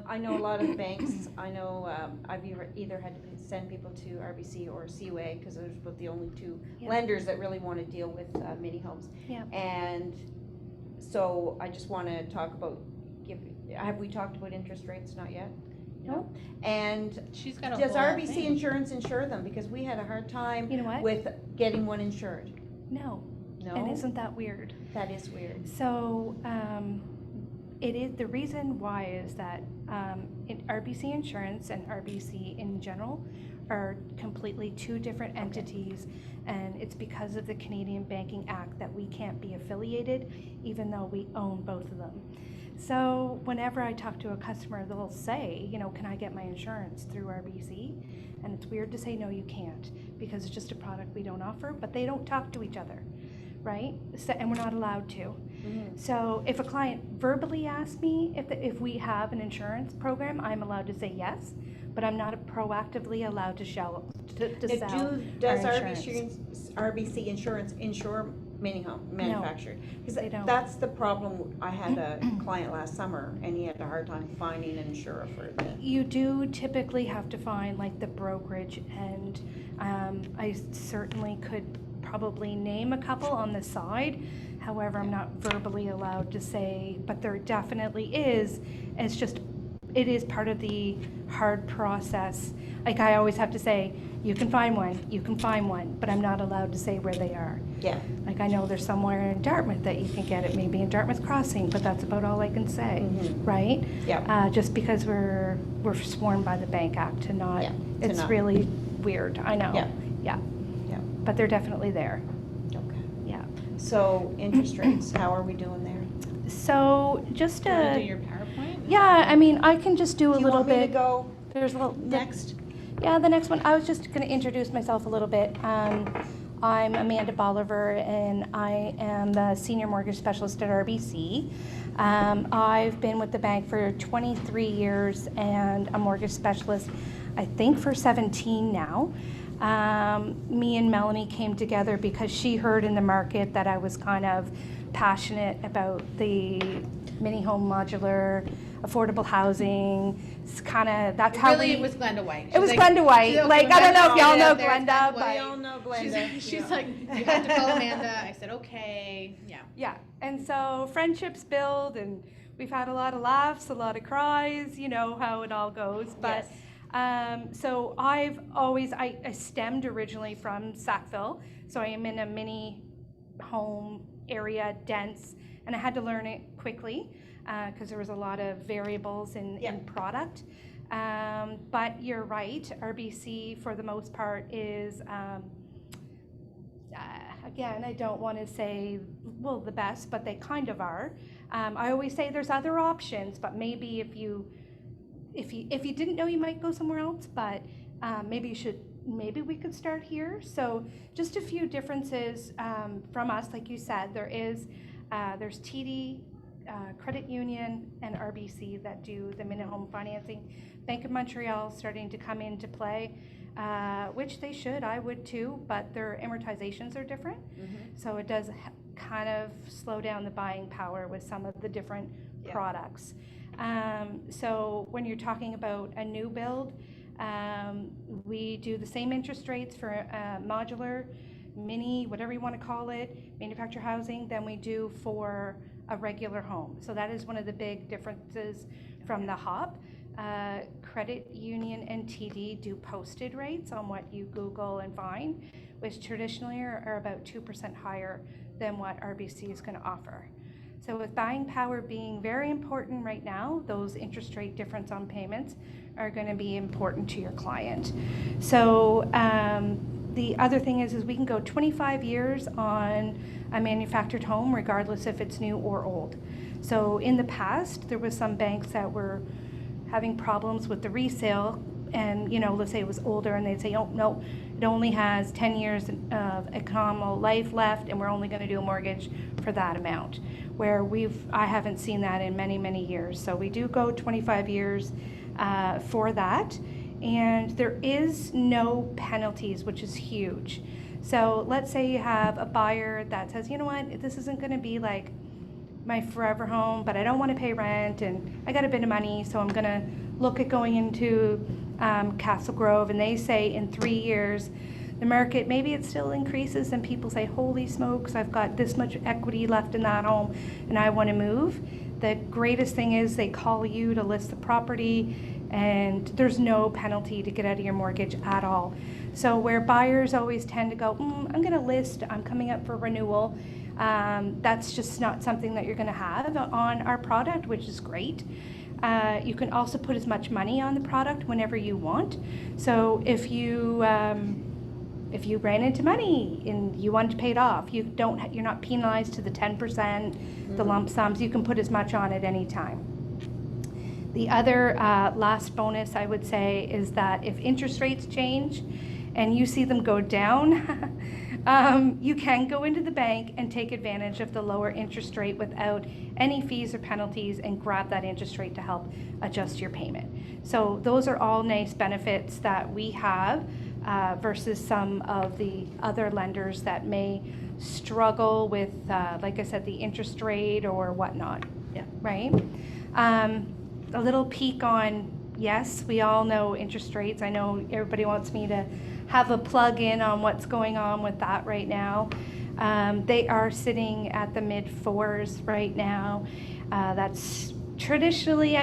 I know a lot of banks, I know I've either had to send people to RBC or CUA, because those are both the only two
Yeah.
lenders that really want to deal with mini homes.
Yeah.
And so I just want to talk about, have we talked about interest rates? Not yet?
No.
And
She's got a
does
whole
RBC
thing.
insurance insure them? Because we had a hard time
You know what?
with getting one insured.
No.
No?
And isn't that weird?
That is weird.
So, it is, the reason why is that RBC Insurance and RBC in general are completely two different entities, and it's because of the Canadian Banking Act that we can't be affiliated, even though we own both of them. So whenever I talk to a customer, they'll say, you know, can I get my insurance through RBC? And it's weird to say, no, you can't, because it's just a product we don't offer, but they don't talk to each other, right? So, and we're not allowed to. So if a client verbally asks me if we have an insurance program, I'm allowed to say yes, but I'm not proactively allowed to sell
Does
our
RBC insurance insure mini home manufactured? Because
they don't.
that's the problem. I had a client last summer, and he had a hard time finding an insurer for that.
You do typically have to find like the brokerage, and I certainly could probably name a couple on the side. However, I'm not verbally allowed to say, but there definitely is. It's just, it is part of the hard process. Like I always have to say, you can find one, but I'm not allowed to say where they are.
Yeah.
Like I know there's somewhere in Dartmouth that you can get it, maybe in Dartmouth Crossing, but that's about all I can say, right?
Yeah.
Just because we're sworn by the Bank Act to not,
Yeah, to
it's
not.
really weird, I know.
Yeah.
Yeah,
Yeah.
but they're definitely there,
Okay.
yeah.
So interest rates, how are we doing there?
So just
Do you want to do
a,
your PowerPoint?
yeah, I mean, I can just do a
Do you
little
want me to
bit.
go
There's a little,
next?
yeah, the next one, I was just gonna introduce myself a little bit. I'm Amanda Bolivar, and I am the Senior Mortgage Specialist at RBC. I've been with the bank for 23 years and a mortgage specialist, I think, for 17 now. Me and Melanie came together because she heard in the market that I was kind of passionate about the mini home modular, affordable housing. It's kind of, that's how
It was Glenda White.
It was Glenda White. Like, I don't know if y'all know Glenda,
We
but
all know Glenda.
She's like, you have to call Amanda. I said, okay, yeah.
yeah. And so friendships build, and we've had a lot of laughs, a lot of cries, you know how it all goes. But so I stemmed originally from Sackville. So I am in a mini home area, dense, and I had to learn it quickly because there was a lot of variables in product. But you're right, RBC for the most part is, again, I don't want to say, well, the best, but they kind of are. I always say there's other options, but maybe if you didn't know, you might go somewhere else, but maybe we could start here. So just a few differences from us, like you said, there's TD, Credit Union, and RBC that do the minute home financing. Bank of Montreal starting to come into play, which they should, I would too, but their amortizations are different. So it does kind of slow down the buying power with some of the different products. So when you're talking about a new build, we do the same interest rates for modular, mini, whatever you want to call it, manufactured housing, than we do for a regular home. So that is one of the big differences from the HOP. Credit Union and TD do posted rates on what you Google and find, which traditionally are about 2% higher than what RBC is going to offer. So with buying power being very important right now, those interest rate difference on payments are going to be important to your client. So the other thing is we can go 25 years on a manufactured home, regardless if it's new or old. So in the past, there was some banks that were having problems with the resale, and let's say it was older, and they'd say, oh no, it only has 10 years of economic life left, and we're only going to do a mortgage for that amount. Where I haven't seen that in many, many years. So we do go 25 years for that. And there is no penalties, which is huge. So let's say you have a buyer that says, you know what, this isn't going to be like my forever home, but I don't want to pay rent, and I got a bit of money, so I'm going to look at going into Castle Grove. And they say in 3 years, the market, maybe it still increases, and people say, holy smokes, I've got this much equity left in that home and I want to move. The greatest thing is they call you to list the property, and there's no penalty to get out of your mortgage at all. So where buyers always tend to go, I'm going to list, I'm coming up for renewal, that's just not something that you're going to have on our product, which is great. You can also put as much money on the product whenever you want. So if you ran into money and you want to pay it off, you're not penalized to the 10%, the lump sums. You can put as much on at any time. The other last bonus I would say is that if interest rates change and you see them go down, you can go into the bank and take advantage of the lower interest rate without any fees or penalties and grab that interest rate to help adjust your payment. So those are all nice benefits that we have versus some of the other lenders that may struggle with, like I said, the interest rate or whatnot.
Yeah.
Right? A little peek on, yes, we all know interest rates. I know everybody wants me to have a plug in on what's going on with that right now. They are sitting at the mid 4s right now. That's traditionally,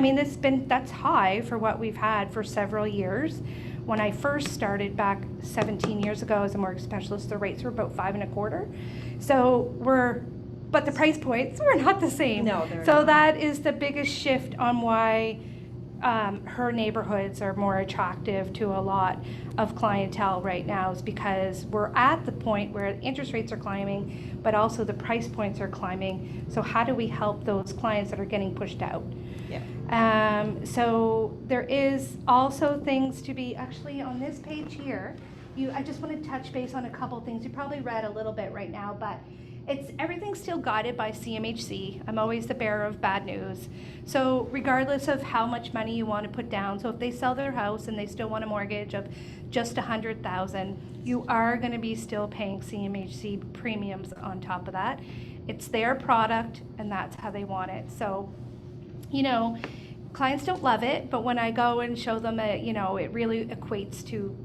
that's high for what we've had for several years. When I first started back 17 years ago as a mortgage specialist, the rates were about 5.25. So but the price points were not the same.
No, they're
so
not.
That is the biggest shift on why her neighborhoods are more attractive to a lot of clientele right now, is because we're at the point where interest rates are climbing, but also the price points are climbing. So how do we help those clients that are getting pushed out?
Yeah.
So there is also things to be, actually on this page here, I just want to touch base on a couple things. You probably read a little bit right now, but everything's still guided by CMHC. I'm always the bearer of bad news. So regardless of how much money you want to put down, so if they sell their house and they still want a mortgage of just $100,000, you are going to be still paying CMHC premiums on top of that. It's their product and that's how they want it. So, you know, clients don't love it, but when I go and show them that, you know, it really equates to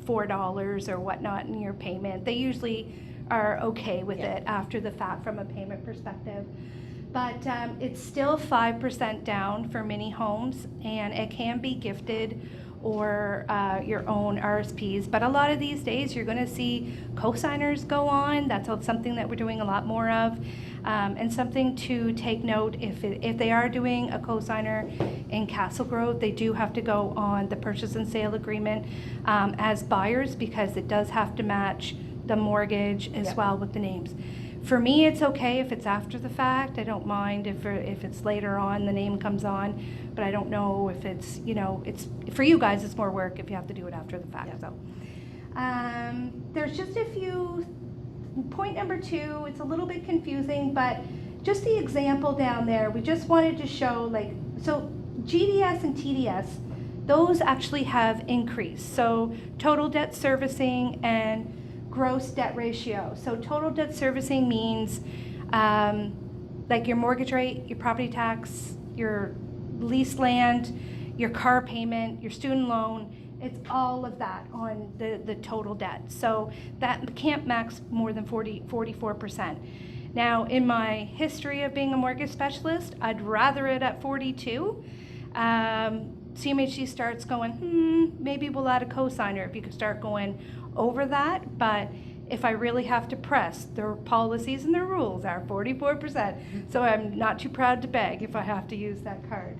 $4 or whatnot in your payment, they usually are okay with it after the fact from a payment perspective. But it's still 5% down for mini homes, and it can be gifted or your own RSPs. But a lot of these days you're going to see co-signers go on. That's something that we're doing a lot more of. And something to take note, if they are doing a co-signer in Castle Grove, they do have to go on the purchase and sale agreement as buyers, because it does have to match the mortgage as well with the names. For me, it's okay if it's after the fact. I don't mind if it's later on the name comes on, but I don't know if it's, you know, it's for you guys, it's more work if you have to do it after the fact. So there's just a few. Point number 2, it's a little bit confusing, but just the example down there, we just wanted to show, like, so GDS and TDS, those actually have increased. So total debt servicing and gross debt ratio. So total debt servicing means like your mortgage rate, your property tax, your lease land, your car payment, your student loan. It's all of that on the total debt. So that can't max more than 44%. Now, in my history of being a mortgage specialist, I'd rather it at 42. CMHC starts going, maybe we'll add a cosigner if you could start going over that. But if I really have to press, their policies and their rules are 44%. So I'm not too proud to beg if I have to use that card.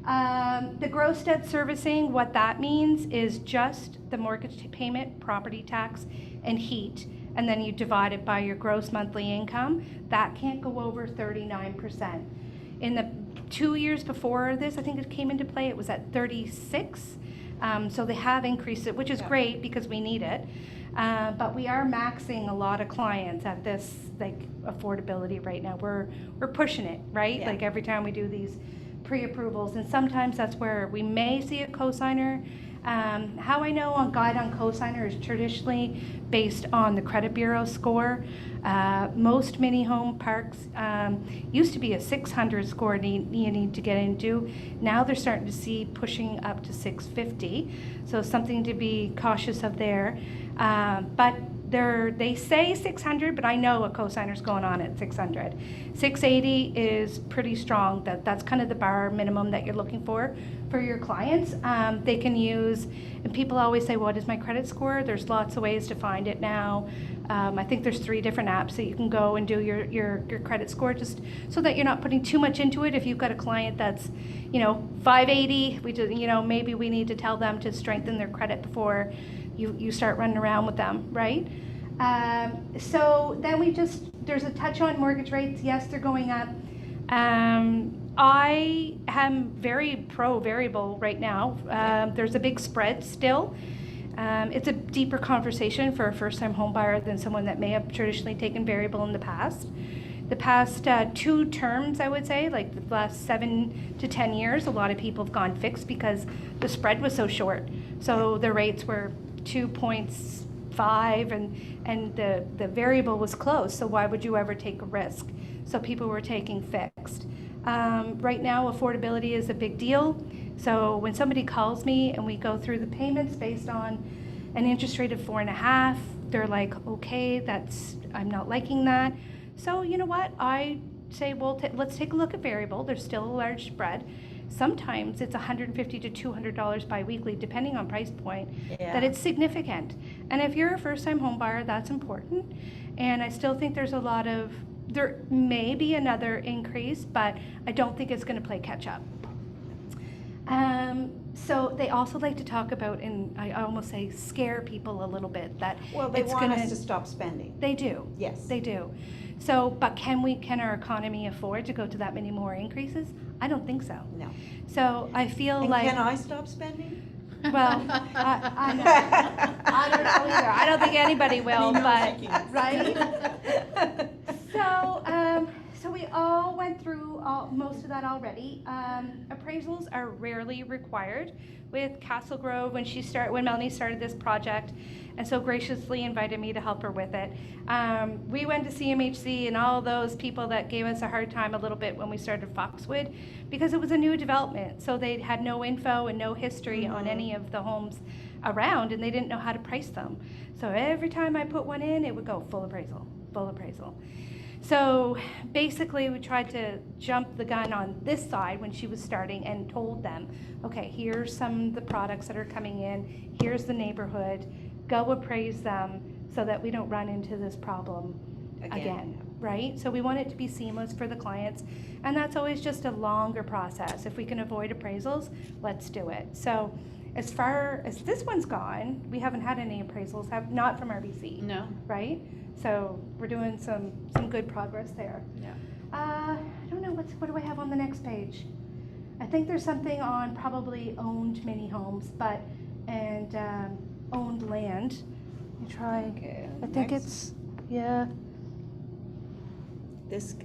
The gross debt servicing, what that means is just the mortgage payment, property tax, and heat, and then you divide it by your gross monthly income. That can't go over 39%. In the 2 years before this, I think it came into play, it was at 36. So they have increased it, which is great because we need it. But we are maxing a lot of clients at this, like, affordability right now. We're pushing it, right?
Yeah.
Like every time we do these pre-approvals, and sometimes that's where we may see a cosigner. How I know on guide on cosigner is traditionally based on the credit bureau score. Most mini home parks used to be a 600 score you need to get into. Now they're starting to see pushing up to 650, so something to be cautious of there. But they say 600, but I know a cosigner's going on at 600. 680 is pretty strong. That's kind of the bar minimum that you're looking for your clients. They can use, and people always say, what is my credit score? There's lots of ways to find it now. I think there's 3 different apps that you can go and do your credit score, just so that you're not putting too much into it. If you've got a client that's, 580, maybe we need to tell them to strengthen their credit before you start running around with them, right? So then there's a touch on mortgage rates. Yes, they're going up. I am very pro variable right now. There's a big spread still. It's a deeper conversation for a first-time home buyer than someone that may have traditionally taken variable in the past. The past 2 terms, I would say, like the last 7 to 10 years, a lot of people have gone fixed because the spread was so short. So the rates were 2.5 and the variable was closed. So why would you ever take a risk? So people were taking fixed. Right now, affordability is a big deal. So when somebody calls me and we go through the payments based on an interest rate of 4.5, they're like, okay, I'm not liking that. So you know what? I say, well, let's take a look at variable. There's still a large spread. Sometimes it's $150 to $200 biweekly, depending on price point, that it's significant. And if you're a first-time home buyer, that's important. And I still think there may be another increase, but I don't think it's going to play catch up. So they also like to talk about, and I almost say scare people a little bit, that
they want us to stop spending.
They do.
Yes.
They do. So, but can our economy afford to go to that many more increases? I don't think so.
No.
So I feel
And
like.
can I stop spending?
Well, I don't know either. I don't think anybody will, but, right? So we all went through most of that already. Appraisals are rarely required with Castle Grove when Melanie started this project, and so graciously invited me to help her with it. We went to CMHC and all those people that gave us a hard time a little bit when we started Foxwood, because it was a new development. So they had no info and no history on any of the homes around, and they didn't know how to price them. So every time I put one in, it would go full appraisal, full appraisal. So basically we tried to jump the gun on this side when she was starting and told them, okay, here's some of the products that are coming in, here's the neighborhood, go appraise them so that we don't run into this problem again, right? So we want it to be seamless for the clients, and that's always just a longer process. If we can avoid appraisals, let's do it. So as far as this one's gone, we haven't had any appraisals, not from RBC.
No.
Right? So we're doing some good progress there.
Yeah.
I don't know, what do I have on the next page? I think there's something on probably owned mini homes, and owned land. Let me try.
Okay,
I think
next.
it's, yeah.
This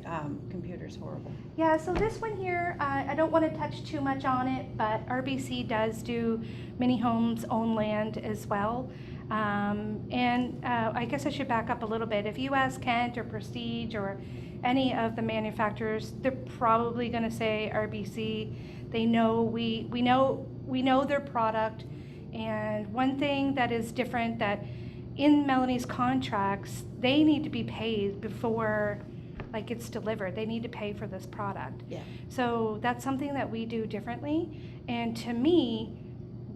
computer's horrible.
Yeah, so this one here, I don't want to touch too much on it, but RBC does do mini homes, own land as well. And I guess I should back up a little bit. If you ask Kent or Prestige or any of the manufacturers, they're probably going to say RBC. They know we know their product. And one thing that is different, that in Melanie's contracts, they need to be paid before like it's delivered. They need to pay for this product.
Yeah.
So that's something that we do differently. And to me,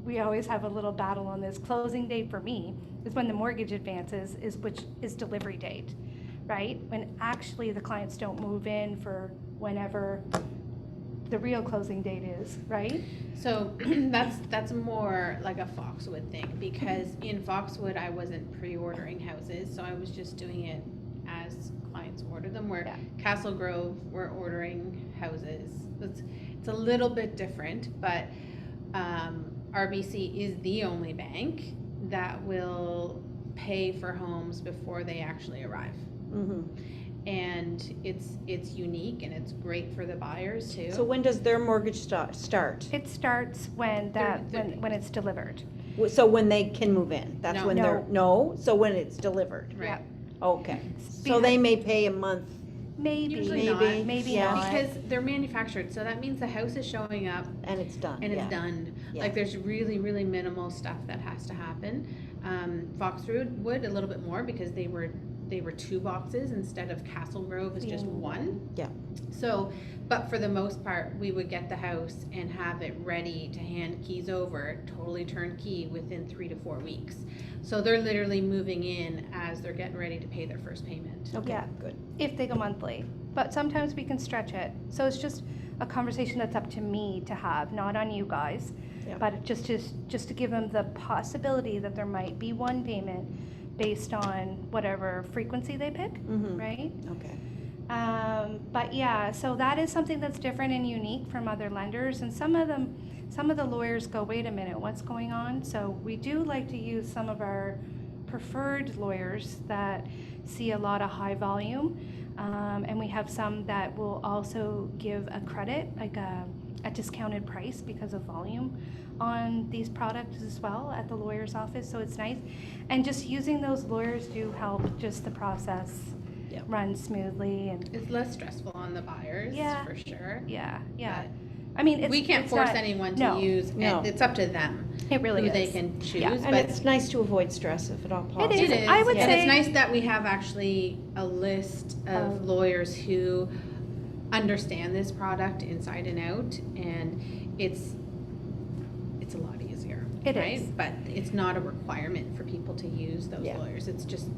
we always have a little battle on this. Closing date for me is when the mortgage advances which is delivery date, right? When actually the clients don't move in for whenever the real closing date is, right?
So that's more like a Foxwood thing, because in Foxwood I wasn't pre-ordering houses, so I was just doing it as clients order them, where Castle Grove, we're ordering houses. It's a little bit different, but RBC is the only bank that will pay for homes before they actually arrive.
Mm-hmm.
And it's unique, and it's great for the buyers too.
So when does their mortgage start?
It starts when when it's delivered.
So when they can move in? That's
No.
when they're, no? So when it's delivered?
Right.
Yeah.
Okay. So they may pay a month.
Maybe,
Usually
Maybe.
not.
maybe
Yeah.
not.
Because they're manufactured, so that means the house is showing up
And it's done.
and
yeah.
it's done.
Yeah.
Like there's really, really minimal stuff that has to happen. Foxwood would a little bit more, because they were 2 boxes instead of Castle Grove is just 1.
Yeah.
So, but for the most part, we would get the house and have it ready to hand keys over, totally turnkey, within 3 to 4 weeks. So they're literally moving in as they're getting ready to pay their first payment.
Okay,
Yeah.
good.
If they go monthly. But sometimes we can stretch it. So it's just a conversation that's up to me to have, not on you guys.
Yeah.
But just to give them the possibility that there might be one payment based on whatever frequency they pick,
Mm-hmm.
right?
Okay.
But yeah, so that is something that's different and unique from other lenders, and some of the lawyers go, wait a minute, what's going on? So we do like to use some of our preferred lawyers that see a lot of high volume, and we have some that will also give a credit, like a discounted price because of volume on these products as well at the lawyer's office, so it's nice. And just using those lawyers do help just the process
Yep.
run smoothly, and
It's less stressful on the buyers,
Yeah.
for sure.
yeah.
But
I mean,
we can't
it's
force
not-
anyone to
no,
use,
No.
it's up to them
It really
who
is.
they can choose.
Yeah.
And
But
it's nice to avoid stress if at all possible.
is.
it is,
I would
and
say-
it's nice that we have actually a list of lawyers who understand this product inside and out, and it's a lot easier.
It
right?
is.
But it's not a requirement for people to use those
Yeah.
lawyers. It's just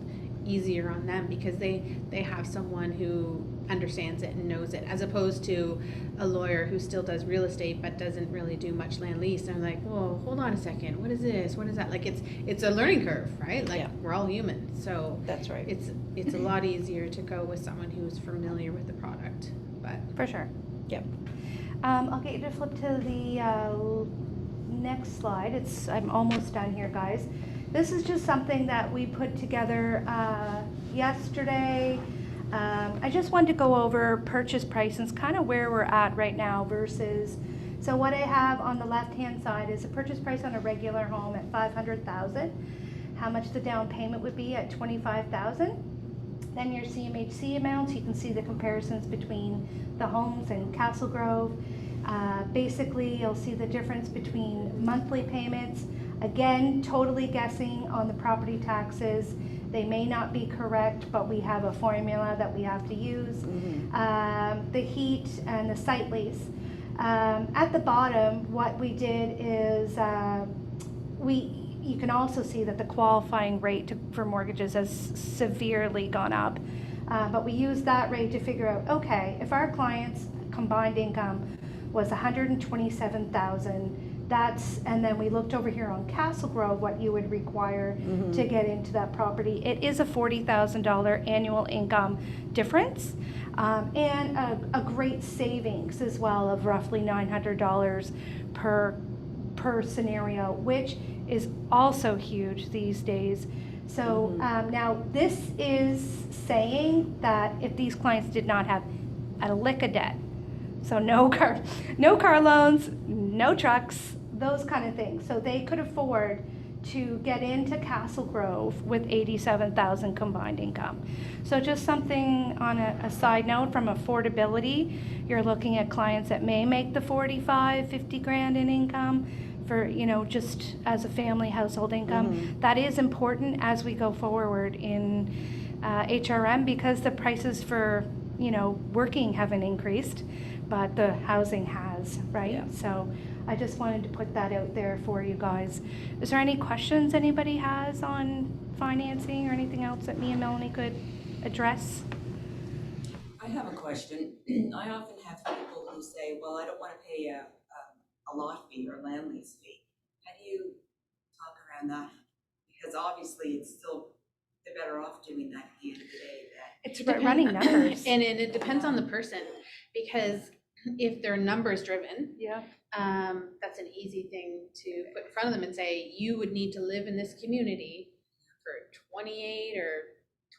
easier on them because they have someone who understands it and knows it, as opposed to a lawyer who still does real estate but doesn't really do much land lease. And I'm like, whoa, hold on a second, what is this? What is that? Like it's a learning curve, right? Like
Yeah.
we're all human. So
That's right.
it's a lot easier to go with someone who's familiar with the product. But
For sure.
Yep.
I'll get you to flip to the next slide, I'm almost done here, guys. This is just something that we put together yesterday. I just wanted to go over purchase price and kind of where we're at right now versus, so what I have on the left-hand side is a purchase price on a regular home at $500,000. How much the down payment would be at $25,000. Then your CMHC amounts, you can see the comparisons between the homes in Castle Grove. Basically, you'll see the difference between monthly payments. Again, totally guessing on the property taxes. They may not be correct, but we have a formula that we have to use. The heat and the site lease. At the bottom, what we did is you can also see that the qualifying rate for mortgages has severely gone up. But we used that rate to figure out, okay, if our client's combined income was $127,000, and then we looked over here on Castle Grove, what you would require to get into that property. It is a $40,000 annual income difference, and a great savings as well of roughly $900 per scenario, which is also huge these days. So now this is saying that if these clients did not have a lick of debt, so no car loans, no trucks, those kind of things, so they could afford to get into Castle Grove with $87,000 combined income. So just something on a side note, from affordability, you're looking at clients that may make the 45, 50 grand in income for, just as a family household income. That is important as we go forward in HRM, because the prices for, working haven't increased, but the housing has, right? Yeah. So I just wanted to put that out there for you guys. Is there any questions anybody has on financing or anything else that me and Melanie could address?
I have a question. I often have people who say, well, I don't want to pay a lot fee or land lease fee. How do you talk around that? Because obviously it's still, they're better off doing that at the end of the day.
It's about running numbers.
And it depends on the person, because if they're numbers driven, that's an easy thing to put in front of them and say, you would need to live in this community for 28 or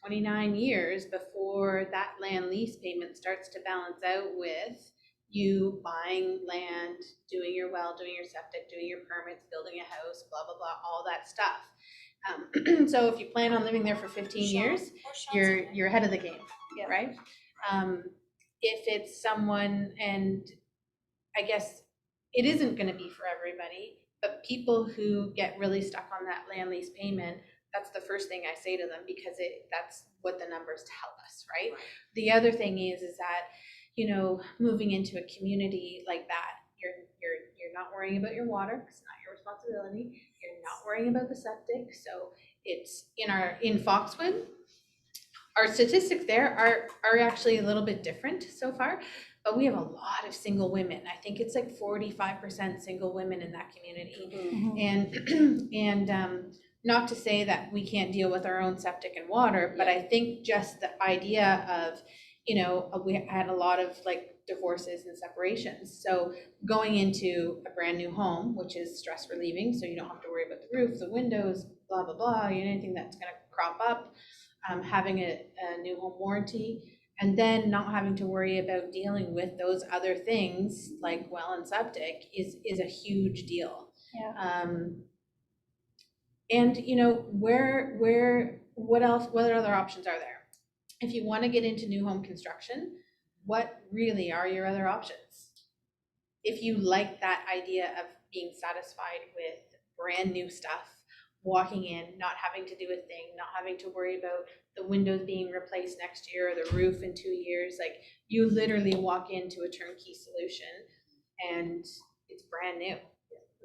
29 years before that land lease payment starts to balance out with you buying land, doing your well, doing your septic, doing your permits, building a house, blah, blah, blah, all that stuff. So if you plan on living there for 15 years, you're ahead of the game, right? If it's someone, and I guess it isn't going to be for everybody, but people who get really stuck on that land lease payment, that's the first thing I say to them, because that's what the numbers tell us, right? The other thing is that, moving into a community like that, you're not worrying about your water, it's not your responsibility. You're not worrying about the septic. So it's in Foxwood, our statistics there are actually a little bit different so far, but we have a lot of single women. I think it's like 45% single women in that community. And not to say that we can't deal with our own septic and water, but I think just the idea of, we had a lot of divorces and separations. So going into a brand new home, which is stress relieving, so you don't have to worry about the roof, the windows, blah, blah, blah, anything that's gonna crop up, having a new home warranty, and then not having to worry about dealing with those other things like well and septic is a huge deal. And what other options are there? If you want to get into new home construction, what really are your other options? If you like that idea of being satisfied with brand new stuff, walking in, not having to do a thing, not having to worry about the windows being replaced next year or the roof in 2 years, you literally walk into a turnkey solution and it's brand new.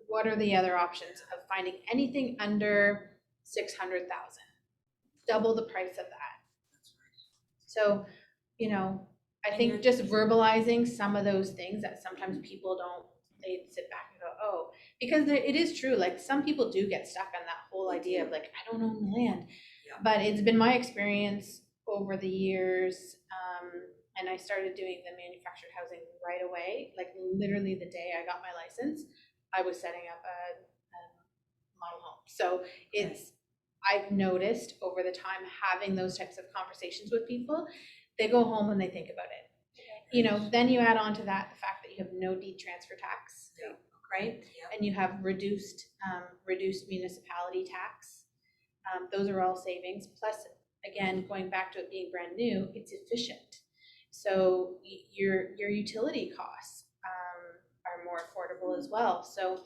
What are the other options of finding anything under 600,000? Double the price of that. So, I think just verbalizing some of those things that sometimes people don't, they sit back and go, oh, because it is true. Some people do get stuck on that whole idea of I don't own the land. But it's been my experience over the years, and I started doing the manufactured housing right away, literally the day I got my license. I was setting up a model home. So I've noticed over the time having those types of conversations with people, they go home and they think about it. You know, then you add on to that the fact that you have no deed transfer tax, right? And you have reduced municipality tax. Those are all savings. Plus, again, going back to it being brand new, it's efficient. So your utility costs are more affordable as well. So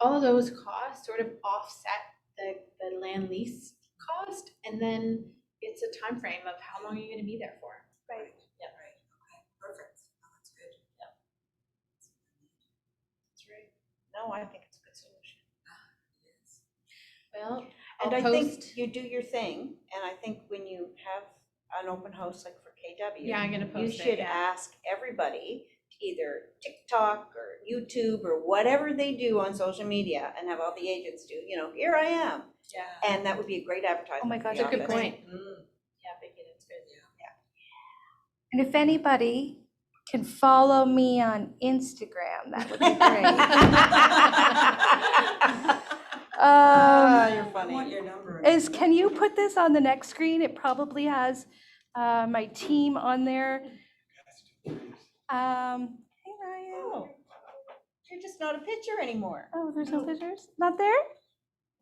all of those costs sort of offset the land lease cost, and then it's a time frame of how long are you going to be there for.
Right. Yeah. Right. Okay. Perfect. Oh, that's good.
Yeah. That's right.
No, I think it's a good solution.
Yes.
Well,
And
I'll
I think
post-
you do your thing, and I think when you have an open house like for KW,
Yeah, I'm gonna
you
post it,
should
yeah.
ask everybody to either TikTok or YouTube or whatever they do on social media, and have all the agents do, you know, here I am.
Yeah.
And that would be a great advertisement.
Oh my
for
gosh,
the
That's a good
office.
point.
Mm.
Yeah, Vicky, that's good.
And if anybody can follow me on Instagram, that would be great.
You're
I want
funny.
your number.
Can you put this on the next screen? It probably has my team on there. Hey, Ryan.
Oh, you're just not a picture anymore.
Oh, there's no pictures? Not there?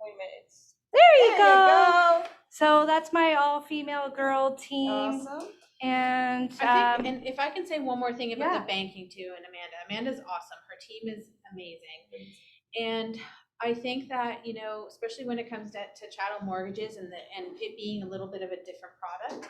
Wait a minute. It's,
There you
there
go.
you
So that's my all-female girl
go.
team.
Awesome.
And
I think, and if I can say one more thing about
yeah.
the banking too, and Amanda's awesome. Her team is amazing. And I think that, you know, especially when it comes to chattel mortgages and it being a little bit of a different product,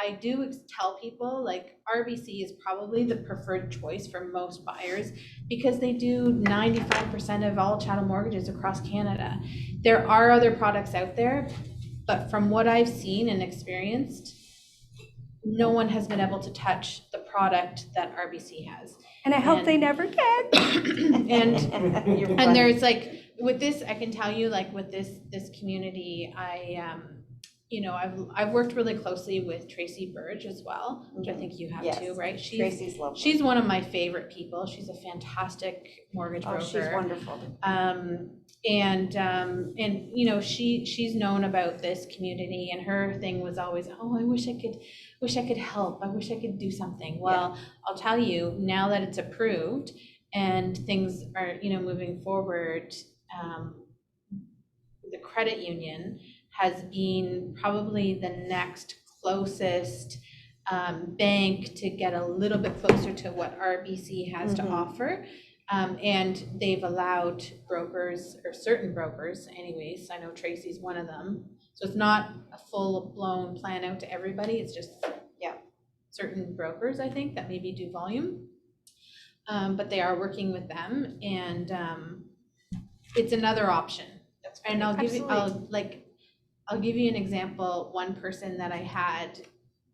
I do tell people like RBC is probably the preferred choice for most buyers because they do 95% of all chattel mortgages across Canada. There are other products out there, but from what I've seen and experienced, no one has been able to touch the product that RBC has.
I hope they never can.
and there's like with this, I can tell you like with this community, you know, I've worked really closely with Tracy Burge as well, which I think you have
Yes.
too, right?
Tracy's lovely.
She's one of my favorite people. She's a fantastic mortgage broker.
Oh, she's wonderful.
And you know, she's known about this community, and her thing was always, oh, I wish I could help. I wish I could do something. Well, I'll tell you, now that it's approved and things are, you know, moving forward, the credit union has been probably the next closest bank to get a little bit closer to what RBC has to offer. And they've allowed brokers, or certain brokers anyways, I know Tracy's one of them. So it's not a full-blown plan out to everybody, it's just certain brokers, I think, that maybe do volume. But they are working with them, and it's another option. And I'll give you, I'll give you an example. One person that I had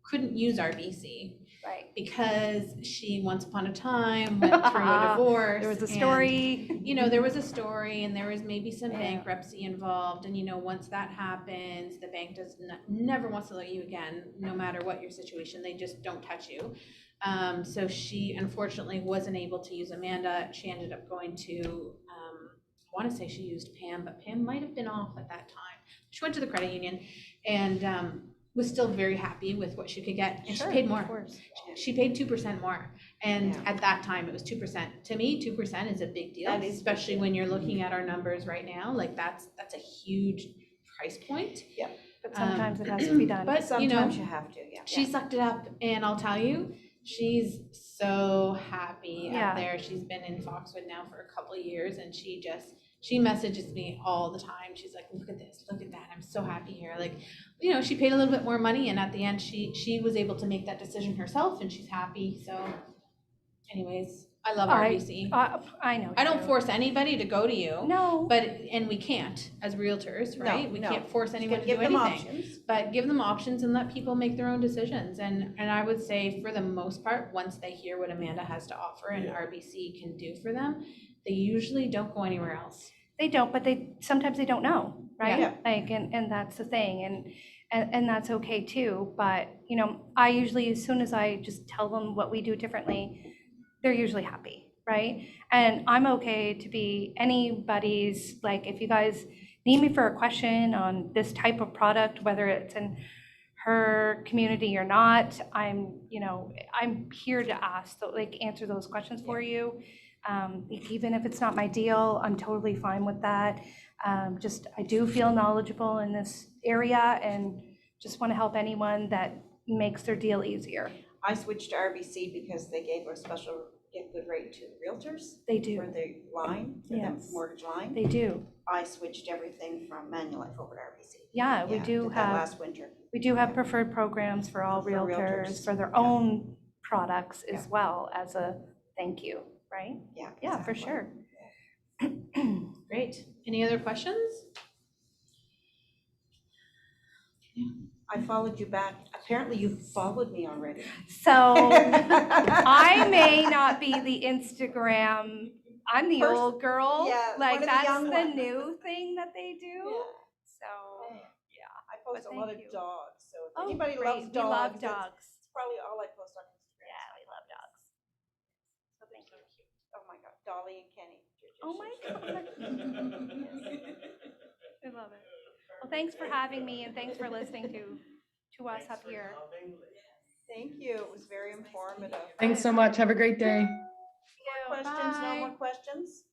couldn't use RBC.
Right.
Because she once upon a time went through a divorce.
There was a
and,
story.
you know, there was a story and there was maybe some
Yeah.
bankruptcy involved. And, you know, once that happens, the bank never wants to let you again, no matter what your situation. They just don't touch you. So she unfortunately wasn't able to use Amanda. She ended up going to, I want to say she used Pam, but Pam might have been off at that time. She went to the credit union and was still very happy with what she could get, and she paid more.
Of course.
She paid 2% more, and
Yeah.
at that time it was 2%. To me, 2% is a big deal,
That is
especially when you're looking at our numbers right now. Like that's a huge price point.
But sometimes it has to be done.
But you know,
Sometimes you have to,
she sucked it up, and I'll tell you, she's so happy
Yeah.
up there. She's been in Foxwood now for a couple of years, and she messages me all the time. She's like, look at this, look at that. I'm so happy here. Like, you know, she paid a little bit more money, and at the end, she was able to make that decision herself, and she's happy. So anyways, I love RBC.
I know.
I don't
you.
force anybody to go to you.
No.
And we can't as realtors, right? We
no.
can't force anyone to do
give them
anything.
options.
But give them options and let people make their own decisions. And I would say for the most part, once they hear what Amanda has to offer and RBC can do for them, they usually don't go anywhere else.
They don't, but sometimes they don't know, right?
Yeah.
Like, and that's the thing, and that's okay too. But you know, I usually, as soon as I just tell them what we do differently, they're usually happy. right? And I'm okay to be anybody's, like, if you guys need me for a question on this type of product, whether it's in her community or not, I'm here to ask, answer those questions for you. Even if it's not my deal, I'm totally fine with that. I do feel knowledgeable in this area and just want to help anyone that makes their deal easier.
I switched to RBC because they gave a special get good rate to realtors.
They do.
For the line, for the mortgage line.
They do.
I switched everything from Manulife over to RBC.
Yeah, we do
did that
have,
last winter.
we do have preferred programs for all
For
realtors
realtors.
for their
Yeah.
own products as well as a thank you, right?
Yeah.
Yeah, for
exactly.
sure.
Great. Any other questions?
I followed you back. Apparently you followed me already.
So I may not be the Instagram, I'm the
First-
old girl.
yeah,
Like
one of the
that's
young
the
ones.
new thing that they do.
Yeah.
So, yeah.
I post
But
a lot
thank
of
you.
dogs, so if
Oh,
anybody
great.
loves
We
dogs,
love
that's
dogs.
probably all I post on Instagram.
Yeah, we love dogs. So thank you.
Oh my God, Dolly and Kenny.
Oh my God. I love it. Well, thanks for having me and thanks for listening to us up here.
Thank you. It was very informative.
Thanks so much. Have a great day.
Questions? No more questions?